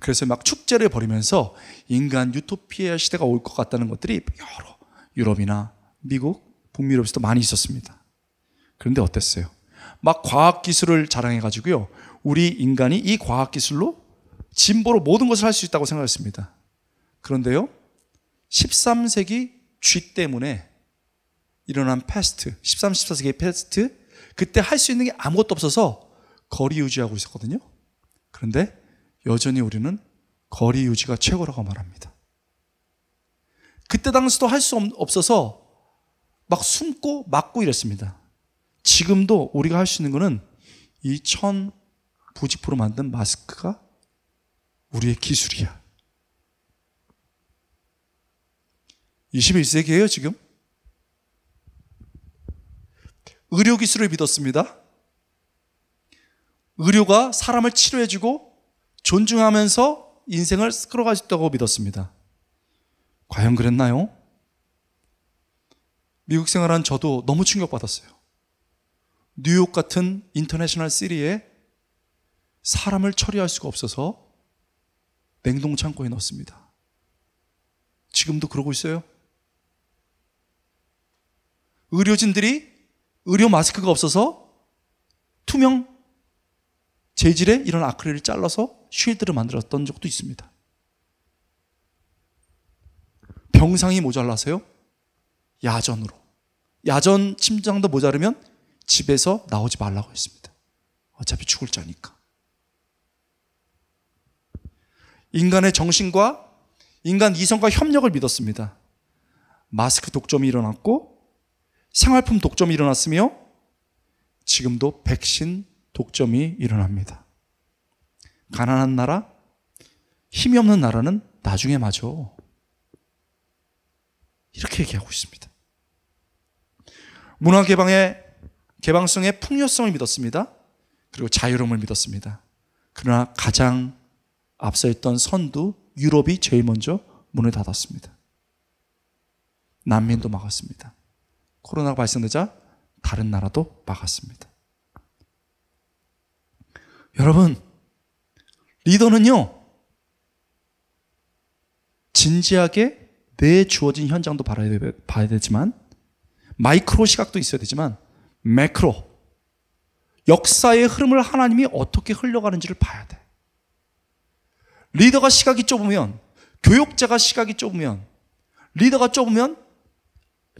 그래서 막 축제를 벌이면서 인간 유토피아 시대가 올 것 같다는 것들이 여러 유럽이나 미국, 북유럽에서도 많이 있었습니다. 그런데 어땠어요? 막 과학기술을 자랑해가지고요, 우리 인간이 이 과학기술로 진보로 모든 것을 할 수 있다고 생각했습니다. 그런데요, 13세기 쥐 때문에 일어난 패스트, 13, 14세기 패스트, 그때 할 수 있는 게 아무것도 없어서 거리 유지하고 있었거든요. 그런데 여전히 우리는 거리 유지가 최고라고 말합니다. 그때 당시도 할 수 없어서 막 숨고 막고 이랬습니다. 지금도 우리가 할 수 있는 거는 이 1000부직포로 만든 마스크가 우리의 기술이야. 21세기예요 지금. 의료기술을 믿었습니다. 의료가 사람을 치료해주고 존중하면서 인생을 끌어갈 수 있다고 믿었습니다. 과연 그랬나요? 미국 생활한 저도 너무 충격받았어요. 뉴욕 같은 인터내셔널 시티에 사람을 처리할 수가 없어서 냉동 창고에 넣었습니다. 지금도 그러고 있어요. 의료진들이 의료 마스크가 없어서 투명 재질의 이런 아크릴을 잘라서 쉴드를 만들었던 적도 있습니다. 병상이 모자라서요, 야전으로. 야전 침장도 모자르면 집에서 나오지 말라고 했습니다. 어차피 죽을 자니까. 인간의 정신과 인간 이성과 협력을 믿었습니다. 마스크 독점이 일어났고 생활품 독점이 일어났으며 지금도 백신 독점이 일어납니다. 가난한 나라, 힘이 없는 나라는 나중에 맞아. 이렇게 얘기하고 있습니다. 문화 개방성의 풍요성을 믿었습니다. 그리고 자유로움을 믿었습니다. 그러나 가장 앞서 있던 선두 유럽이 제일 먼저 문을 닫았습니다. 난민도 막았습니다. 코로나가 발생되자 다른 나라도 막았습니다. 여러분, 리더는요, 진지하게 내 주어진 현장도 봐야 되지만, 마이크로 시각도 있어야 되지만, 매크로, 역사의 흐름을 하나님이 어떻게 흘러가는지를 봐야 돼. 리더가 시각이 좁으면, 교육자가 시각이 좁으면, 리더가 좁으면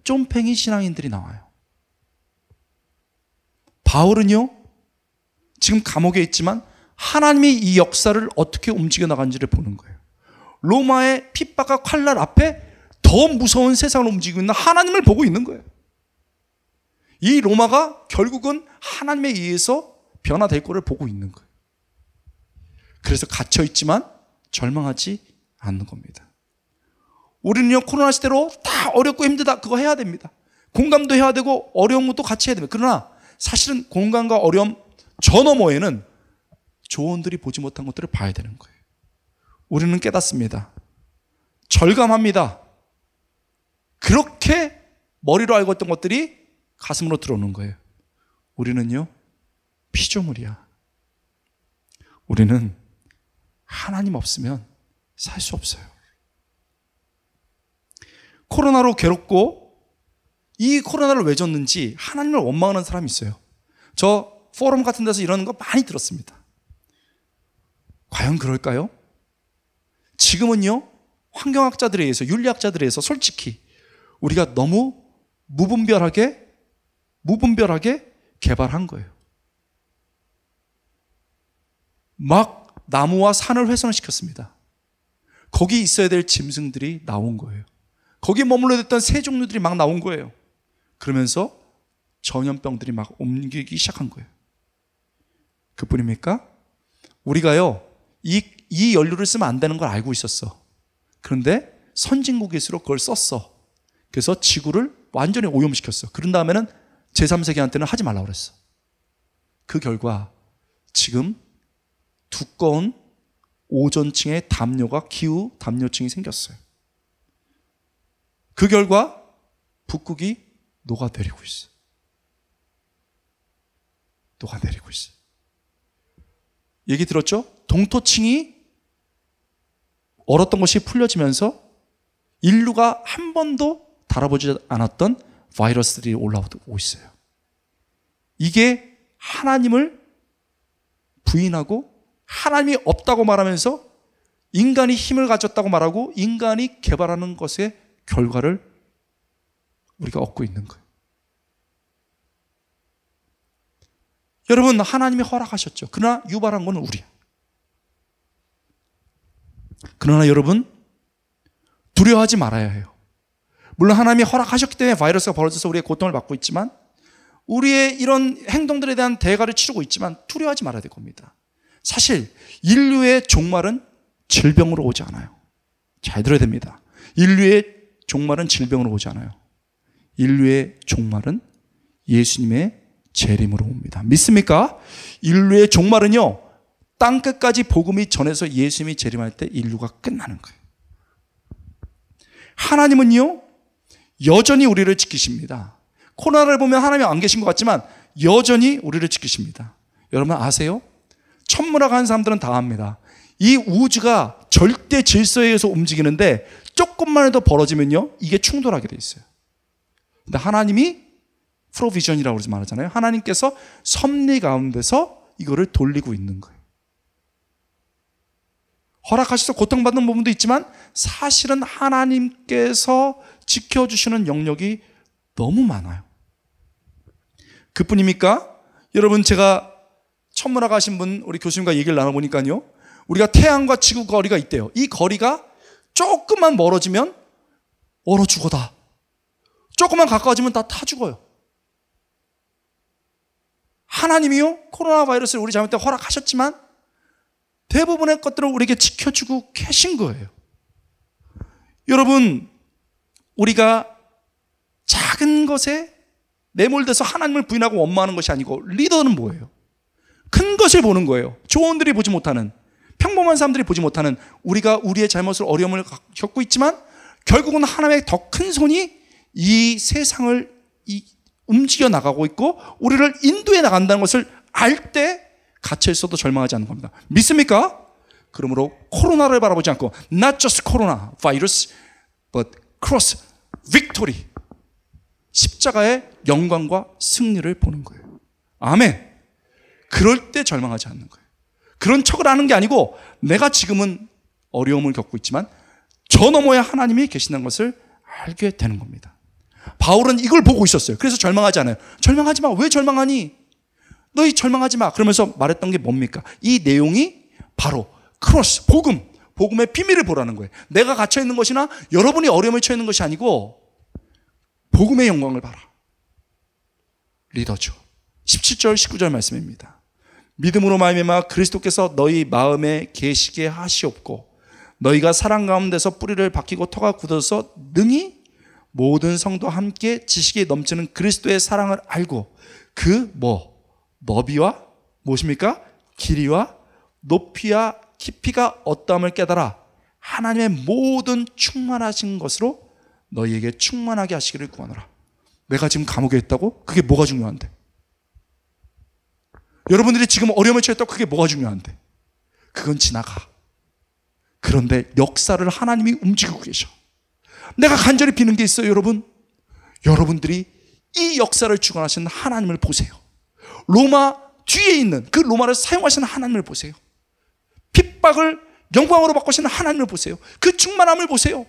쫌팽이 신앙인들이 나와요. 바울은요, 지금 감옥에 있지만 하나님이 이 역사를 어떻게 움직여 나가는지를 보는 거예요. 로마의 핍박과 칼날 앞에 더 무서운 세상을 움직이고 있는 하나님을 보고 있는 거예요. 이 로마가 결국은 하나님에 의해서 변화될 거를 보고 있는 거예요. 그래서 갇혀 있지만 절망하지 않는 겁니다. 우리는요, 코로나 시대로 다 어렵고 힘들다, 그거 해야 됩니다. 공감도 해야 되고 어려운 것도 같이 해야 됩니다. 그러나 사실은 공감과 어려움 저 너머에는 조원들이 보지 못한 것들을 봐야 되는 거예요. 우리는 깨닫습니다. 절감합니다. 그렇게 머리로 알고 있던 것들이 가슴으로 들어오는 거예요. 우리는요, 피조물이야. 우리는 하나님 없으면 살 수 없어요. 코로나로 괴롭고 이 코로나를 왜 줬는지 하나님을 원망하는 사람이 있어요. 저 포럼 같은 데서 이러는 거 많이 들었습니다. 과연 그럴까요? 지금은요, 환경학자들에 의해서, 윤리학자들에 의해서 솔직히 우리가 너무 무분별하게 개발한 거예요. 막 나무와 산을 훼손시켰습니다. 거기 있어야 될 짐승들이 나온 거예요. 거기에 머물러 있던 새 종류들이 막 나온 거예요. 그러면서 전염병들이 막 옮기기 시작한 거예요. 그뿐입니까? 우리가요, 이 연료를 쓰면 안 되는 걸 알고 있었어. 그런데 선진국일수록 그걸 썼어. 그래서 지구를 완전히 오염시켰어. 그런 다음에는 제3세계한테는 하지 말라고 그랬어. 그 결과 지금 두꺼운 오존층의 담요가 기후 담요층이 생겼어요. 그 결과 북극이 녹아내리고 있어. 녹아내리고 있어. 얘기 들었죠? 동토층이 얼었던 것이 풀려지면서 인류가 한 번도 다뤄보지 않았던 바이러스들이 올라오고 있어요. 이게 하나님을 부인하고 하나님이 없다고 말하면서 인간이 힘을 가졌다고 말하고 인간이 개발하는 것의 결과를 우리가 얻고 있는 거예요. 여러분, 하나님이 허락하셨죠. 그러나 유발한 건 우리야. 그러나 여러분, 두려워하지 말아야 해요. 물론 하나님이 허락하셨기 때문에 바이러스가 벌어져서 우리의 고통을 받고 있지만, 우리의 이런 행동들에 대한 대가를 치르고 있지만 두려워하지 말아야 될 겁니다. 사실 인류의 종말은 질병으로 오지 않아요. 잘 들어야 됩니다. 인류의 종말은 질병으로 오지 않아요. 인류의 종말은 예수님의 재림으로 옵니다. 믿습니까? 인류의 종말은요, 땅끝까지 복음이 전해서 예수님이 재림할 때 인류가 끝나는 거예요. 하나님은요, 여전히 우리를 지키십니다. 코로나를 보면 하나님이 안 계신 것 같지만 여전히 우리를 지키십니다. 여러분 아세요? 천문학 하는 사람들은 다 압니다. 이 우주가 절대 질서에 의해서 움직이는데 조금만 더 벌어지면요, 이게 충돌하게 돼 있어요. 근데 하나님이 프로비전이라고 말하잖아요. 하나님께서 섭리 가운데서 이거를 돌리고 있는 거예요. 허락하셔서 고통받는 부분도 있지만 사실은 하나님께서 지켜주시는 영역이 너무 많아요. 그뿐입니까? 여러분, 제가 천문학 하신 분, 우리 교수님과 얘기를 나눠보니까요, 우리가 태양과 지구 거리가 있대요. 이 거리가 조금만 멀어지면 얼어 죽어다. 조금만 가까워지면 다 타 죽어요. 하나님이요, 코로나 바이러스를 우리 잘못때 허락하셨지만 대부분의 것들을 우리에게 지켜주고 계신 거예요. 여러분, 우리가 작은 것에 매몰돼서 하나님을 부인하고 원망하는 것이 아니고, 리더는 뭐예요? 큰 것을 보는 거예요. 조언들이 보지 못하는, 평범한 사람들이 보지 못하는, 우리가 우리의 잘못을 어려움을 겪고 있지만 결국은 하나님의 더 큰 손이 이 세상을 움직여 나가고 있고 우리를 인도해 나간다는 것을 알 때 갇혀 있어도 절망하지 않는 겁니다. 믿습니까? 그러므로 코로나를 바라보지 않고 not just corona virus but cross victory, 십자가의 영광과 승리를 보는 거예요. 아멘. 그럴 때 절망하지 않는 거예요. 그런 척을 하는 게 아니고 내가 지금은 어려움을 겪고 있지만 저 너머에 하나님이 계신다는 것을 알게 되는 겁니다. 바울은 이걸 보고 있었어요. 그래서 절망하지 않아요. 절망하지 마. 왜 절망하니? 너희 절망하지 마. 그러면서 말했던 게 뭡니까? 이 내용이 바로 크로스, 복음의 비밀을 보라는 거예요. 내가 갇혀 있는 것이나 여러분이 어려움에 처해 있는 것이 아니고 복음의 영광을 봐라. 리더죠. 17절 19절 말씀입니다. 믿음으로 말미암아 그리스도께서 너희 마음에 계시게 하시옵고 너희가 사랑 가운데서 뿌리를 박히고 터가 굳어서 능히 모든 성도 함께 지식이 넘치는 그리스도의 사랑을 알고 그 너비와 무엇입니까? 길이와 높이와 깊이가 어떠함을 깨달아 하나님의 모든 충만하신 것으로 너희에게 충만하게 하시기를 구하노라. 내가 지금 감옥에 있다고? 그게 뭐가 중요한데? 여러분들이 지금 어려움에 처했다고? 그게 뭐가 중요한데? 그건 지나가. 그런데 역사를 하나님이 움직이고 계셔. 내가 간절히 비는 게 있어요, 여러분. 여러분들이 이 역사를 주관하시는 하나님을 보세요. 로마 뒤에 있는 그 로마를 사용하시는 하나님을 보세요. 핍박을 영광으로 바꾸시는 하나님을 보세요. 그 충만함을 보세요.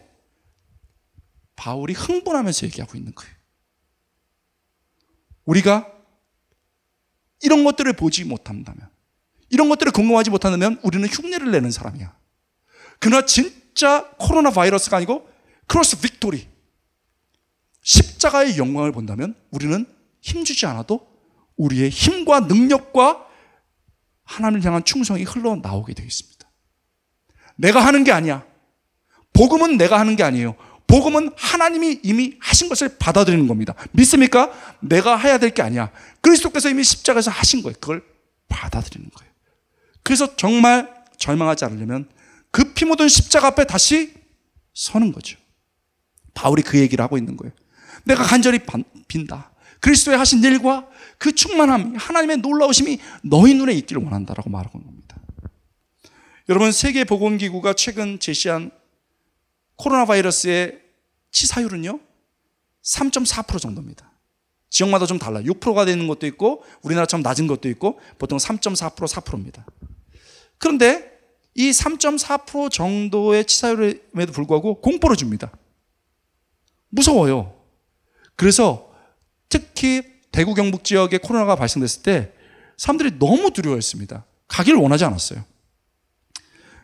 바울이 흥분하면서 얘기하고 있는 거예요. 우리가 이런 것들을 보지 못한다면, 이런 것들을 궁금하지 못한다면 우리는 흉내를 내는 사람이야. 그러나 진짜 코로나 바이러스가 아니고 크로스 빅토리, 십자가의 영광을 본다면 우리는 힘주지 않아도 우리의 힘과 능력과 하나님을 향한 충성이 흘러나오게 되어 있습니다. 내가 하는 게 아니야. 복음은 내가 하는 게 아니에요. 복음은 하나님이 이미 하신 것을 받아들이는 겁니다. 믿습니까? 내가 해야 될 게 아니야. 그리스도께서 이미 십자가에서 하신 거예요. 그걸 받아들이는 거예요. 그래서 정말 절망하지 않으려면 그 피 묻은 십자가 앞에 다시 서는 거죠. 바울이 그 얘기를 하고 있는 거예요. 내가 간절히 빈다. 그리스도의 하신 일과 그 충만함, 하나님의 놀라우심이 너희 눈에 있기를 원한다라고 말하고 있는 겁니다. 여러분, 세계보건기구가 최근 제시한 코로나 바이러스의 치사율은요 3.4% 정도입니다. 지역마다 좀 달라요. 6%가 되는 것도 있고 우리나라처럼 낮은 것도 있고 보통 3.4% 4%입니다. 그런데 이 3.4% 정도의 치사율임에도 불구하고 공포를 줍니다. 무서워요. 그래서 특히 대구 경북 지역에 코로나가 발생됐을 때 사람들이 너무 두려워했습니다. 가기를 원하지 않았어요.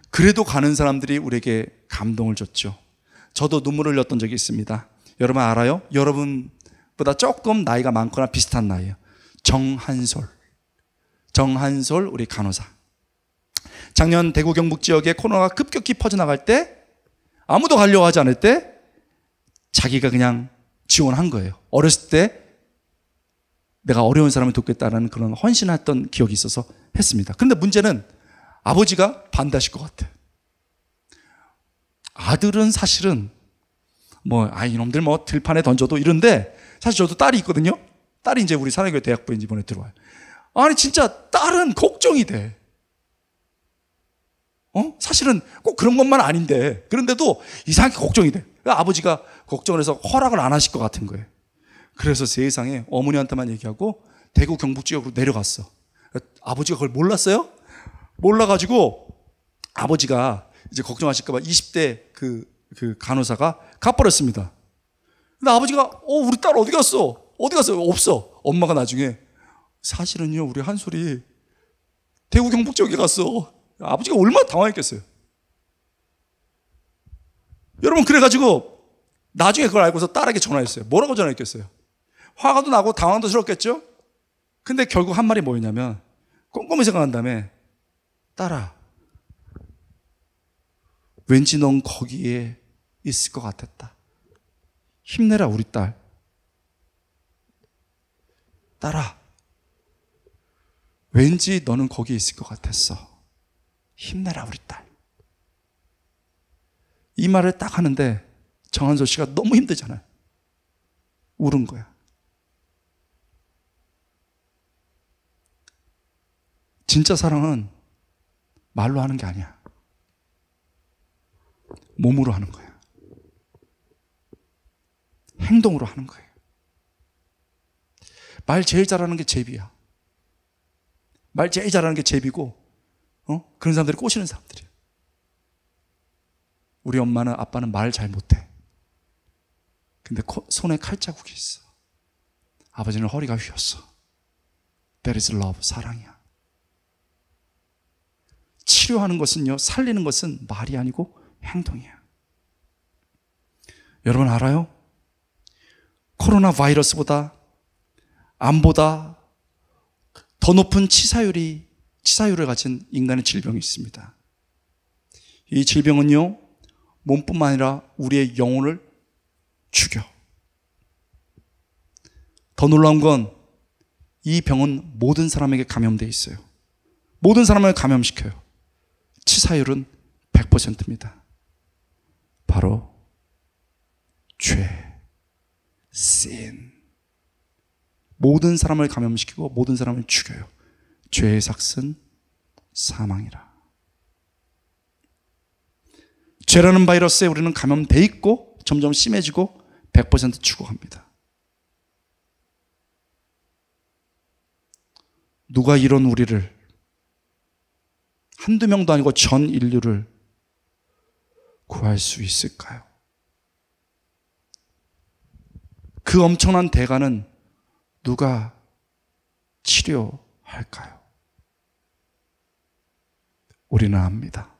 그래도 가는 사람들이 우리에게 감동을 줬죠. 저도 눈물을 흘렸던 적이 있습니다. 여러분 알아요? 여러분보다 조금 나이가 많거나 비슷한 나이에요. 정한솔 우리 간호사. 작년 대구 경북 지역에 코로나가 급격히 퍼져나갈 때 아무도 가려고 하지 않을 때 자기가 그냥 지원한 거예요. 어렸을 때 내가 어려운 사람을 돕겠다는 그런 헌신했던 기억이 있어서 했습니다. 그런데 문제는 아버지가 반대하실 것 같아. 아들은 사실은 이놈들 들판에 던져도 이런데 사실 저도 딸이 있거든요. 딸이 이제 우리 사랑교회 대학부에 이번에 들어와요. 아니 진짜 딸은 걱정이 돼. 사실은 꼭 그런 것만 아닌데 그런데도 이상하게 걱정이 돼. 아버지가 걱정을 해서 허락을 안 하실 것 같은 거예요. 그래서 세상에 어머니한테만 얘기하고 대구 경북 지역으로 내려갔어. 아버지가 그걸 몰랐어요? 몰라가지고 아버지가 이제 걱정하실까봐 20대 그 간호사가 가버렸습니다. 근데 아버지가 우리 딸 어디 갔어? 어디 갔어요? 없어. 엄마가 나중에 사실은요 우리 한솔이 대구 경북 지역에 갔어. 아버지가 얼마나 당황했겠어요. 여러분 그래가지고 나중에 그걸 알고서 딸에게 전화했어요. 뭐라고 전화했겠어요? 화가 나고 당황도 스럽겠죠? 근데 결국 한 말이 뭐였냐면 꼼꼼히 생각한 다음에 딸아 왠지 넌 거기에 있을 것 같았다. 힘내라 우리 딸. 딸아 왠지 너는 거기에 있을 것 같았어. 힘내라 우리 딸. 이 말을 딱 하는데 정한솔 씨가 너무 힘들잖아요. 울은 거야. 진짜 사랑은 말로 하는 게 아니야. 몸으로 하는 거야. 행동으로 하는 거예요. 말 제일 잘하는 게 제비야. 말 제일 잘하는 게 제비고 그런 사람들이 꼬시는 사람들이야. 우리 엄마는 아빠는 말 잘 못해. 근데 손에 칼자국이 있어. 아버지는 허리가 휘었어. That is love, 사랑이야. 치료하는 것은요, 살리는 것은 말이 아니고 행동이야. 여러분 알아요? 코로나 바이러스보다 암보다 더 높은 치사율을 가진 인간의 질병이 있습니다. 이 질병은요, 몸뿐만 아니라 우리의 영혼을 죽여. 더 놀라운 건 이 병은 모든 사람에게 감염되어 있어요. 모든 사람을 감염시켜요. 치사율은 100%입니다. 바로 죄, sin. 모든 사람을 감염시키고 모든 사람을 죽여요. 죄의 삭은 사망이라. 죄라는 바이러스에 우리는 감염돼 있고 점점 심해지고 100% 죽어갑니다. 누가 이런 우리를, 한두 명도 아니고 전 인류를 구할 수 있을까요? 그 엄청난 대가는 누가 치료할까요? 우리는 압니다.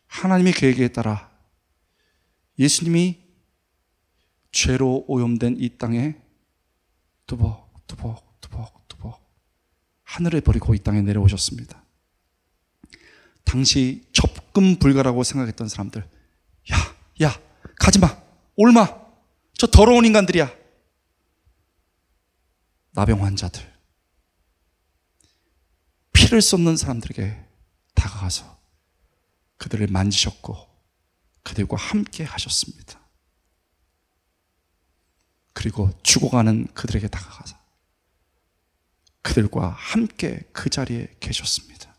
하나님의 계획에 따라 예수님이 죄로 오염된 이 땅에 두벅 하늘을 버리고 이 땅에 내려오셨습니다. 당시 접근 불가라고 생각했던 사람들, 야 가지마, 올마, 저 더러운 인간들이야. 나병 환자들, 피를 쏟는 사람들에게 다가가서 그들을 만지셨고 그들과 함께 하셨습니다. 그리고 죽어가는 그들에게 다가가서 그들과 함께 그 자리에 계셨습니다.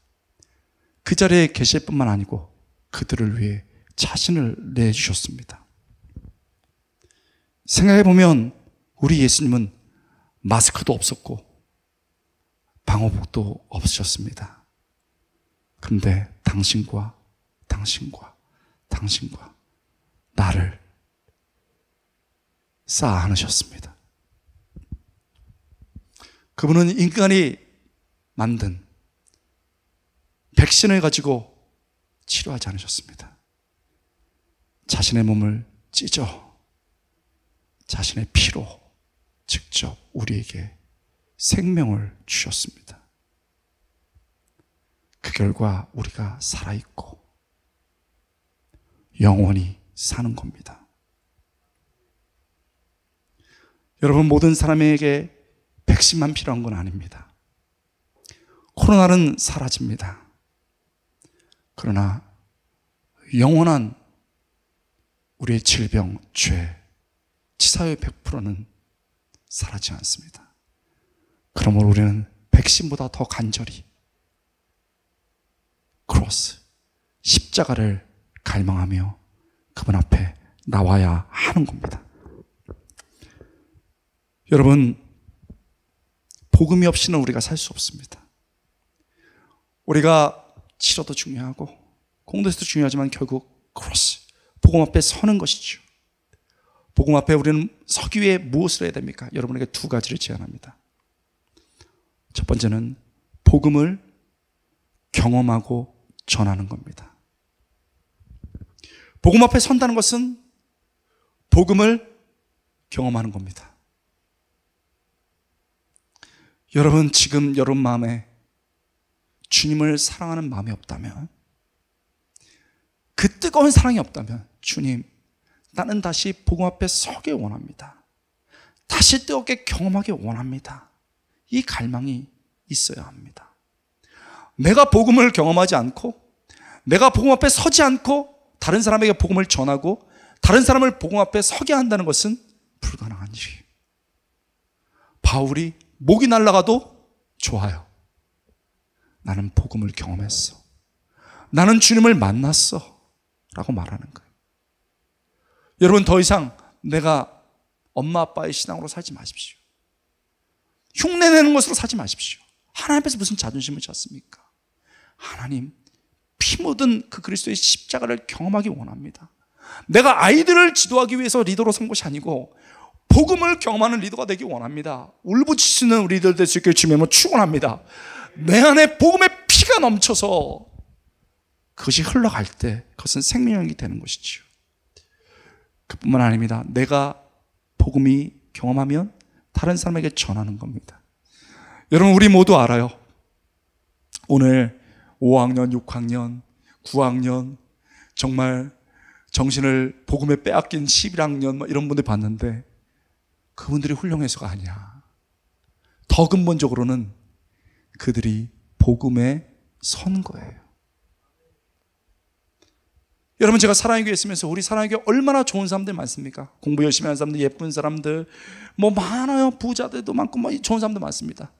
그 자리에 계실 뿐만 아니고 그들을 위해 자신을 내주셨습니다. 생각해보면 우리 예수님은 마스크도 없었고 방호복도 없으셨습니다. 그런데 당신과 나를 쌓아 안으셨습니다. 그분은 인간이 만든 백신을 가지고 치료하지 않으셨습니다. 자신의 몸을 찢어 자신의 피로 직접 우리에게 생명을 주셨습니다. 그 결과 우리가 살아있고 영원히 사는 겁니다. 여러분, 모든 사람에게 백신만 필요한 건 아닙니다. 코로나는 사라집니다. 그러나 영원한 우리의 질병, 죄, 치사율 100%는 사라지지 않습니다. 그러므로 우리는 백신보다 더 간절히 크로스, 십자가를 갈망하며 그분 앞에 나와야 하는 겁니다. 여러분, 복음이 없이는 우리가 살 수 없습니다. 우리가 치료도 중요하고 공동체도 중요하지만 결국 크로스, 복음 앞에 서는 것이죠. 복음 앞에 우리는 서기 위해 무엇을 해야 됩니까? 여러분에게 두 가지를 제안합니다. 첫 번째는 복음을 경험하고 전하는 겁니다. 복음 앞에 선다는 것은 복음을 경험하는 겁니다. 여러분, 지금 여러분 마음에 주님을 사랑하는 마음이 없다면, 그 뜨거운 사랑이 없다면, 주님, 나는 다시 복음 앞에 서기 원합니다. 다시 뜨겁게 경험하기 원합니다. 이 갈망이 있어야 합니다. 내가 복음을 경험하지 않고, 내가 복음 앞에 서지 않고 다른 사람에게 복음을 전하고 다른 사람을 복음 앞에 서게 한다는 것은 불가능한 일이에요. 바울이 목이 날아가도 좋아요. 나는 복음을 경험했어. 나는 주님을 만났어. 라고 말하는 거예요. 여러분, 더 이상 내가 엄마 아빠의 신앙으로 살지 마십시오. 흉내내는 것으로 살지 마십시오. 하나님 앞에서 무슨 자존심을 찾습니까? 하나님, 피 묻은 그 그리스도의 십자가를 경험하기 원합니다. 내가 아이들을 지도하기 위해서 리더로 선 것이 아니고 복음을 경험하는 리더가 되기 원합니다. 울부짖는 우리들 될 수 있게 주님을 축원합니다. 내 안에 복음의 피가 넘쳐서 그것이 흘러갈 때 그것은 생명력이 되는 것이지요. 그뿐만 아닙니다. 내가 복음이 경험하면 다른 사람에게 전하는 겁니다. 여러분, 우리 모두 알아요. 오늘 5학년, 6학년, 9학년, 정말 정신을 복음에 빼앗긴 11학년 이런 분들 봤는데 그분들이 훌륭해서가 아니야. 더 근본적으로는 그들이 복음에 선 거예요. 여러분, 제가 사랑의 교회 있으면서 우리 사랑의 교회 얼마나 좋은 사람들 많습니까? 공부 열심히 하는 사람들, 예쁜 사람들 뭐 많아요. 부자들도 많고 뭐 좋은 사람들 많습니다.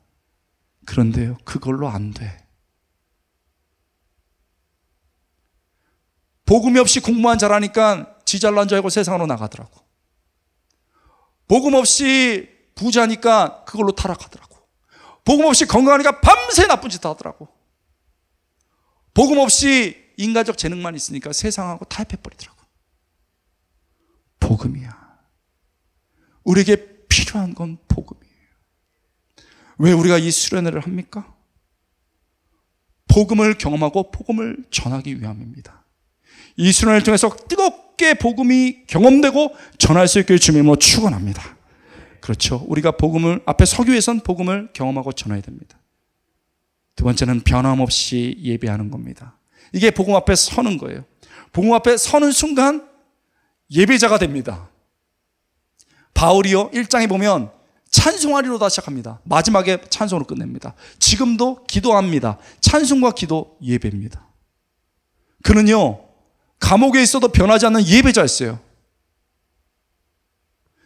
그런데요, 그걸로 안 돼. 복음이 없이 공부만 잘하니까 지 잘난 줄 알고 세상으로 나가더라고. 복음 없이 부자니까 그걸로 타락하더라고. 복음 없이 건강하니까 밤새 나쁜 짓 하더라고. 복음 없이 인간적 재능만 있으니까 세상하고 타협해버리더라고. 복음이야. 우리에게 필요한 건 복음이에요. 왜 우리가 이 수련회를 합니까? 복음을 경험하고 복음을 전하기 위함입니다. 이 수련회를 통해서 뜨겁게 복음이 경험되고 전할 수 있길 주님으로 축원합니다. 그렇죠. 우리가 복음을 앞에 서기 위해선 복음을 경험하고 전해야 됩니다. 두 번째는 변함없이 예배하는 겁니다. 이게 복음 앞에 서는 거예요. 복음 앞에 서는 순간 예배자가 됩니다. 바울이요 1장에 보면 찬송하리로다 시작합니다. 마지막에 찬송으로 끝냅니다. 지금도 기도합니다. 찬송과 기도 예배입니다. 그는요 감옥에 있어도 변하지 않는 예배자였어요.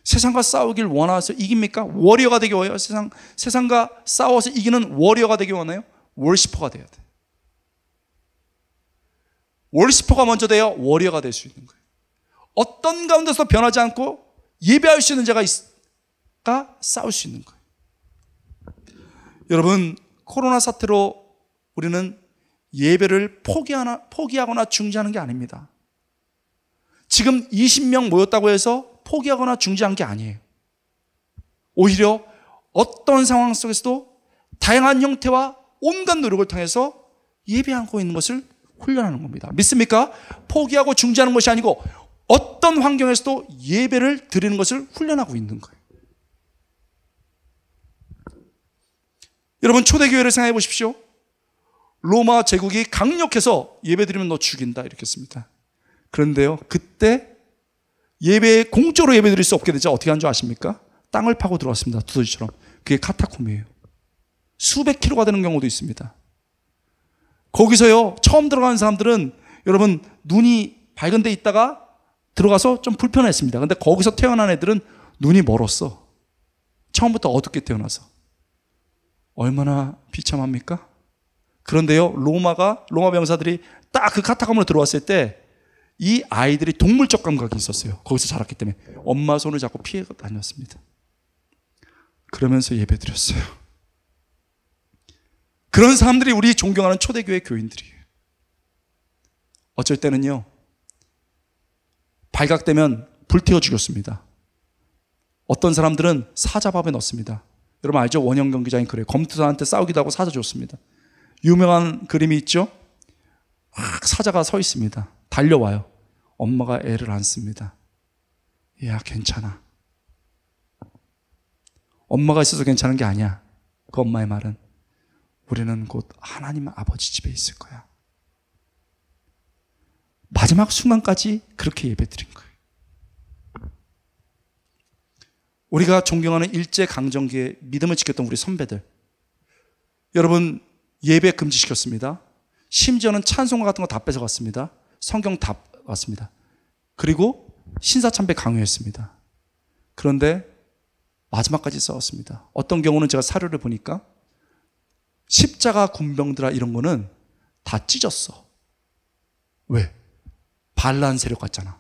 세상과 싸우길 원해서 이깁니까? 워리어가 되기 원해요? 세상과 싸워서 이기는 워리어가 되기 원해요? 월시퍼가 돼야 돼요. 월시퍼가 먼저 돼야 워리어가 될 수 있는 거예요. 어떤 가운데서 변하지 않고 예배할 수 있는 자가 싸울 수 있는 거예요. 여러분, 코로나 사태로 우리는 예배를 포기하거나 중지하는 게 아닙니다. 지금 20명 모였다고 해서 포기하거나 중지한 게 아니에요. 오히려 어떤 상황 속에서도 다양한 형태와 온갖 노력을 통해서 예배하고 있는 것을 훈련하는 겁니다. 믿습니까? 포기하고 중지하는 것이 아니고 어떤 환경에서도 예배를 드리는 것을 훈련하고 있는 거예요. 여러분, 초대교회를 생각해 보십시오. 로마 제국이 강력해서 예배드리면 너 죽인다 이렇게 했습니다. 그런데요, 그때 공적으로 예배드릴 수 없게 되자 어떻게 한 줄 아십니까? 땅을 파고 들어왔습니다. 두더지처럼. 그게 카타콤이에요. 수백 킬로가 되는 경우도 있습니다. 거기서요, 처음 들어가는 사람들은 여러분 눈이 밝은 데 있다가 들어가서 좀 불편했습니다. 근데 거기서 태어난 애들은 눈이 멀었어. 처음부터 어둡게 태어나서. 얼마나 비참합니까? 그런데요, 로마 병사들이 딱 그 카타콤으로 들어왔을 때 이 아이들이 동물적 감각이 있었어요. 거기서 자랐기 때문에 엄마 손을 잡고 피해 다녔습니다. 그러면서 예배드렸어요. 그런 사람들이 우리 존경하는 초대교회 교인들이에요. 어쩔 때는요, 발각되면 불태워 죽였습니다. 어떤 사람들은 사자밥에 넣습니다. 여러분 알죠? 원형경 기자님 그래요. 검투사한테 싸우기도 하고 사자 줬습니다. 유명한 그림이 있죠? 막 사자가 서 있습니다. 달려와요. 엄마가 애를 안습니다. 야, 괜찮아. 엄마가 있어서 괜찮은 게 아니야. 그 엄마의 말은 우리는 곧 하나님 아버지 집에 있을 거야. 마지막 순간까지 그렇게 예배드린 거예요. 우리가 존경하는 일제강점기에 믿음을 지켰던 우리 선배들, 여러분 예배 금지시켰습니다. 심지어는 찬송가 같은 거 다 뺏어갔습니다. 성경 다 왔습니다. 그리고 신사참배 강요했습니다. 그런데 마지막까지 싸웠습니다. 어떤 경우는 제가 사료를 보니까 십자가 군병들아 이런 거는 다 찢었어. 왜? 반란 세력 같잖아.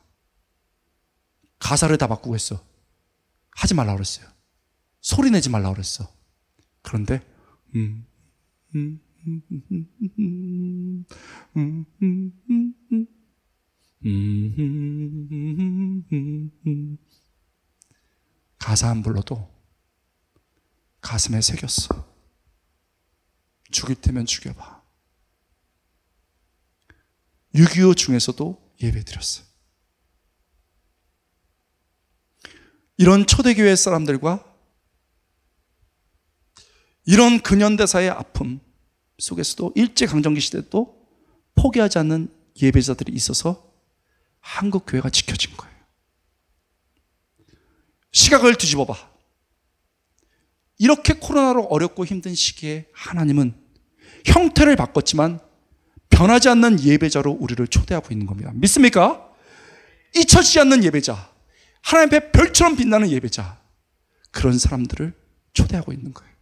가사를 다 바꾸고 했어. 하지 말라고 그랬어요. 소리 내지 말라고 그랬어. 그런데 가사 안 불러도 가슴에 새겼어. 죽일 테면 죽여봐. 6.25 중에서도 예배드렸어요. 이런 초대교회 사람들과 이런 근현대사의 아픔, 속에서도 일제강점기 시대도 포기하지 않는 예배자들이 있어서 한국 교회가 지켜진 거예요. 시각을 뒤집어봐. 이렇게 코로나로 어렵고 힘든 시기에 하나님은 형태를 바꿨지만 변하지 않는 예배자로 우리를 초대하고 있는 겁니다. 믿습니까? 잊혀지지 않는 예배자, 하나님 앞에 별처럼 빛나는 예배자, 그런 사람들을 초대하고 있는 거예요.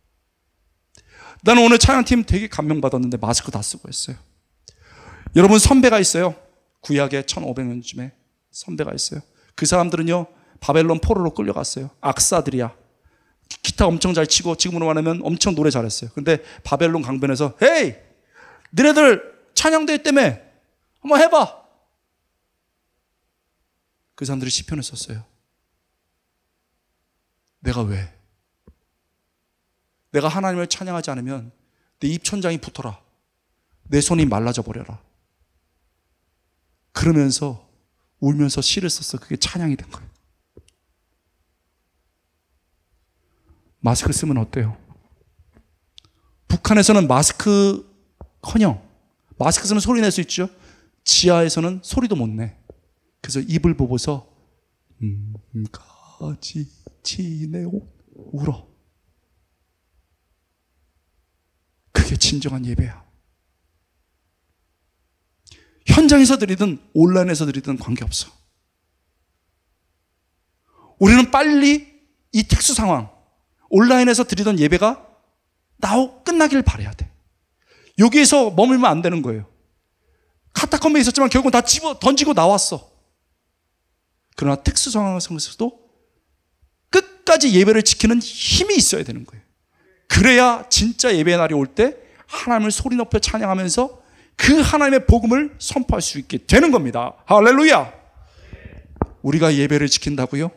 나는 오늘 찬양팀 되게 감명받았는데 마스크 다 쓰고 했어요. 여러분, 선배가 있어요. 구약에 1500년쯤에 선배가 있어요. 그 사람들은요, 바벨론 포로로 끌려갔어요. 악사들이야. 기타 엄청 잘 치고 지금으로 말하면 엄청 노래 잘했어요. 근데 바벨론 강변에서 헤이, 너네들 찬양대회 때문에 한번 해봐. 그 사람들이 시편을 썼어요. 내가 왜? 내가 하나님을 찬양하지 않으면 내 입천장이 붙어라. 내 손이 말라져 버려라. 그러면서 울면서 시를 썼어. 그게 찬양이 된 거예요. 마스크 쓰면 어때요? 북한에서는 마스크커녕 마스크 쓰면 소리 낼 수 있죠. 지하에서는 소리도 못 내. 그래서 입을 보고서 가지 지내오 울어. 그게 진정한 예배야. 현장에서 드리든 온라인에서 드리든 관계없어. 우리는 빨리 이 특수 상황, 온라인에서 드리던 예배가 끝나길 바라야 돼. 여기에서 머물면 안 되는 거예요. 카타콤에 있었지만 결국은 다 집어 던지고 나왔어. 그러나 특수 상황 속에서도 끝까지 예배를 지키는 힘이 있어야 되는 거예요. 그래야 진짜 예배의 날이 올 때 하나님을 소리 높여 찬양하면서 그 하나님의 복음을 선포할 수 있게 되는 겁니다. 할렐루야! 우리가 예배를 지킨다고요?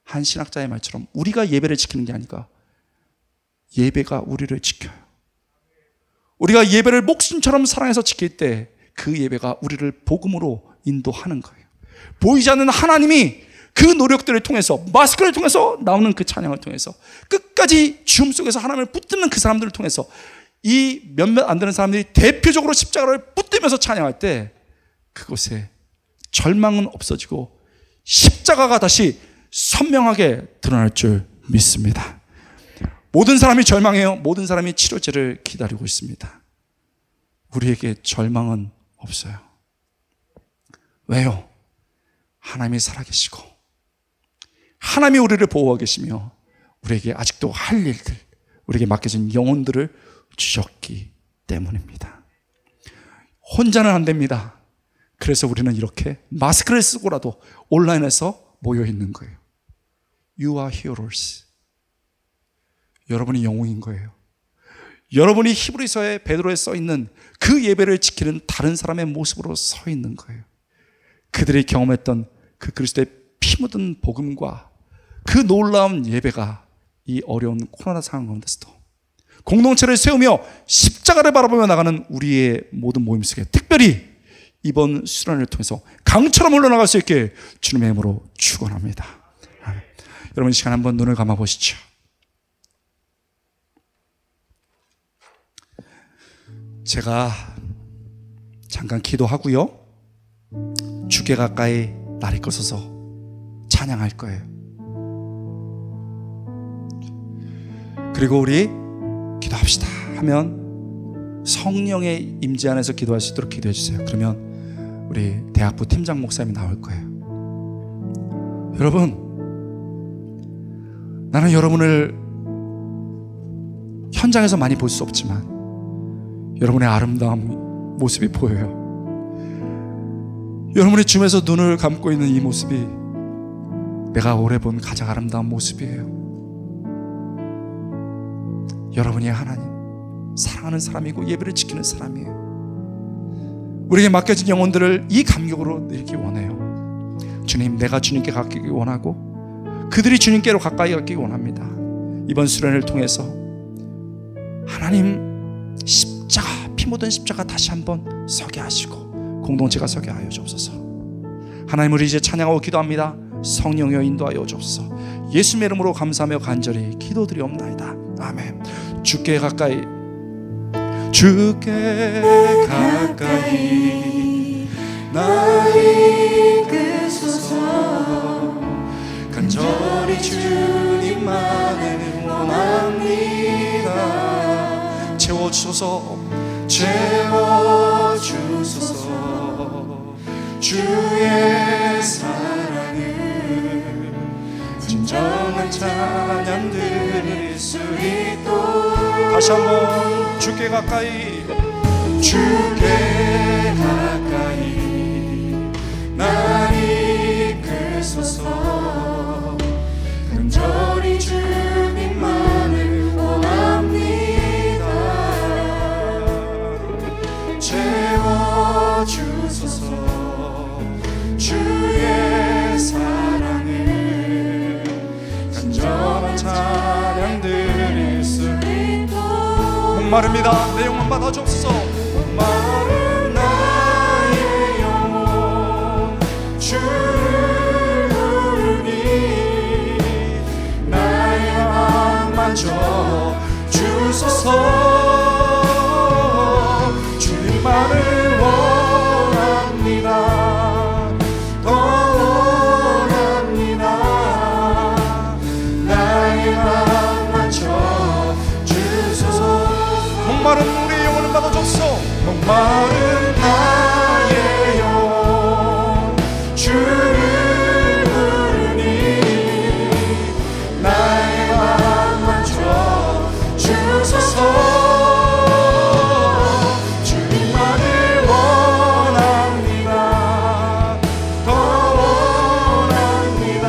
한 신학자의 말처럼 우리가 예배를 지키는 게 아니라 예배가 우리를 지켜요. 우리가 예배를 목숨처럼 사랑해서 지킬 때 그 예배가 우리를 복음으로 인도하는 거예요. 보이지 않는 하나님이 그 노력들을 통해서, 마스크를 통해서 나오는 그 찬양을 통해서 끝까지 주음 속에서 하나님을 붙드는 그 사람들을 통해서 이 몇몇 안 되는 사람들이 대표적으로 십자가를 붙들면서 찬양할 때 그곳에 절망은 없어지고 십자가가 다시 선명하게 드러날 줄 믿습니다. 모든 사람이 절망해요. 모든 사람이 치료제를 기다리고 있습니다. 우리에게 절망은 없어요. 왜요? 하나님이 살아계시고 하나님이 우리를 보호하고 계시며 우리에게 아직도 할 일들, 우리에게 맡겨진 영혼들을 주셨기 때문입니다. 혼자는 안 됩니다. 그래서 우리는 이렇게 마스크를 쓰고라도 온라인에서 모여 있는 거예요. You are heroes. 여러분이 영웅인 거예요. 여러분이 히브리서의 베드로에 써 있는 그 예배를 지키는 다른 사람의 모습으로 서 있는 거예요. 그들이 경험했던 그 그리스도의 피 묻은 복음과 그 놀라운 예배가 이 어려운 코로나 상황 가운데서도 공동체를 세우며 십자가를 바라보며 나가는 우리의 모든 모임 속에 특별히 이번 수련을 통해서 강처럼 흘러나갈 수 있게 주님의 이름으로 축원합니다. 여러분, 이 시간 한번 눈을 감아 보시죠. 제가 잠깐 기도하고요, 주께 가까이 날이 꺼서서 찬양할 거예요. 그리고 우리 기도합시다 하면 성령의 임재 안에서 기도할 수 있도록 기도해 주세요. 그러면 우리 대학부 팀장 목사님이 나올 거예요. 여러분, 나는 여러분을 현장에서 많이 볼 수 없지만 여러분의 아름다운 모습이 보여요. 여러분이 줌에서 눈을 감고 있는 이 모습이 내가 오래 본 가장 아름다운 모습이에요. 여러분이 하나님 사랑하는 사람이고 예배를 지키는 사람이에요. 우리에게 맡겨진 영혼들을 이 감격으로 누리기 원해요. 주님, 내가 주님께 가기를 원하고 그들이 주님께로 가까이 가기를 원합니다. 이번 수련을 통해서 하나님 십자가, 피 묻은 십자가 다시 한번 서게 하시고 공동체가 서게 하여 주옵소서. 하나님, 우리 이제 찬양하고 기도합니다. 성령여 인도하여 주옵소서. 예수님의 이름으로 감사하며 간절히 기도드리옵나이다. 아멘. 주께 가까이 주께 가까이 나 이끄소서. 간절히 주님만을 원합니다. 채워주소서, 채워주소서. 주의 사랑을 진정한 찬양 드릴 수 있도록. 다시 한번 주께 가까이, 주께 가까이 날 이끄소서. 간절히 주님만을 원합니다. 채워주소서. 주의 사랑을 간절한 찬양 드릴 수 있도록. 목마릅니다. 내 영혼 받아주옵소서. 목마른 나의 영혼 주를 부르니 나의 맘 만져 주소서. 주님만을 원합니다. 목마른 우리의 영혼을 받아줬소. 목마른 나의 영혼 주를 부르니 나의 맘 만져 주소서. 주님만을 원합니다. 더 원합니다.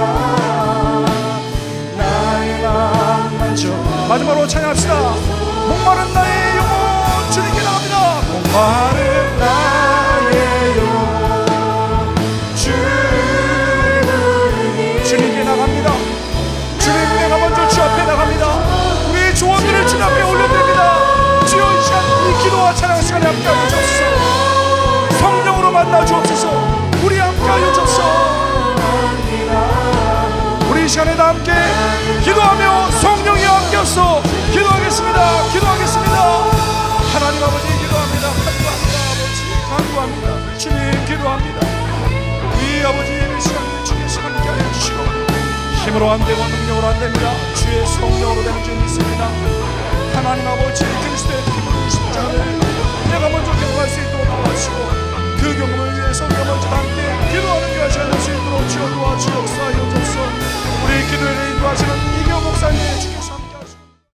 나의 맘 만져. 마지막으로 찬양합시다. 목마른 나의 영혼 주님께 나갑니다. 목마른 나의 영혼 주를 부르니 주님께 나갑니다. 주님, 내가 먼저 주 앞에 나갑니다. 우리의 조언들을 주님 앞에 올려드립니다. 주여, 이 시간 이 기도와 찬양 시간에 함께하여 주옵소서. 성령으로 만나 주옵소서. 우리 함께하여 주옵소서. 우리 이 시간에 다 함께 기도하며 성령이 함께하소. 기도하겠습니다. 기도하겠습니다. 하나님 아버지 기도합니다. 간구합니다. 아버지 간구합니다. 주님 기도합니다. 이 아버지 이 시간에 주께서 함께하여 주시고 힘으로 안 되고 능력으로 안 됩니다. 주의 성령으로 되는 줄 믿습니다. 하나님 아버지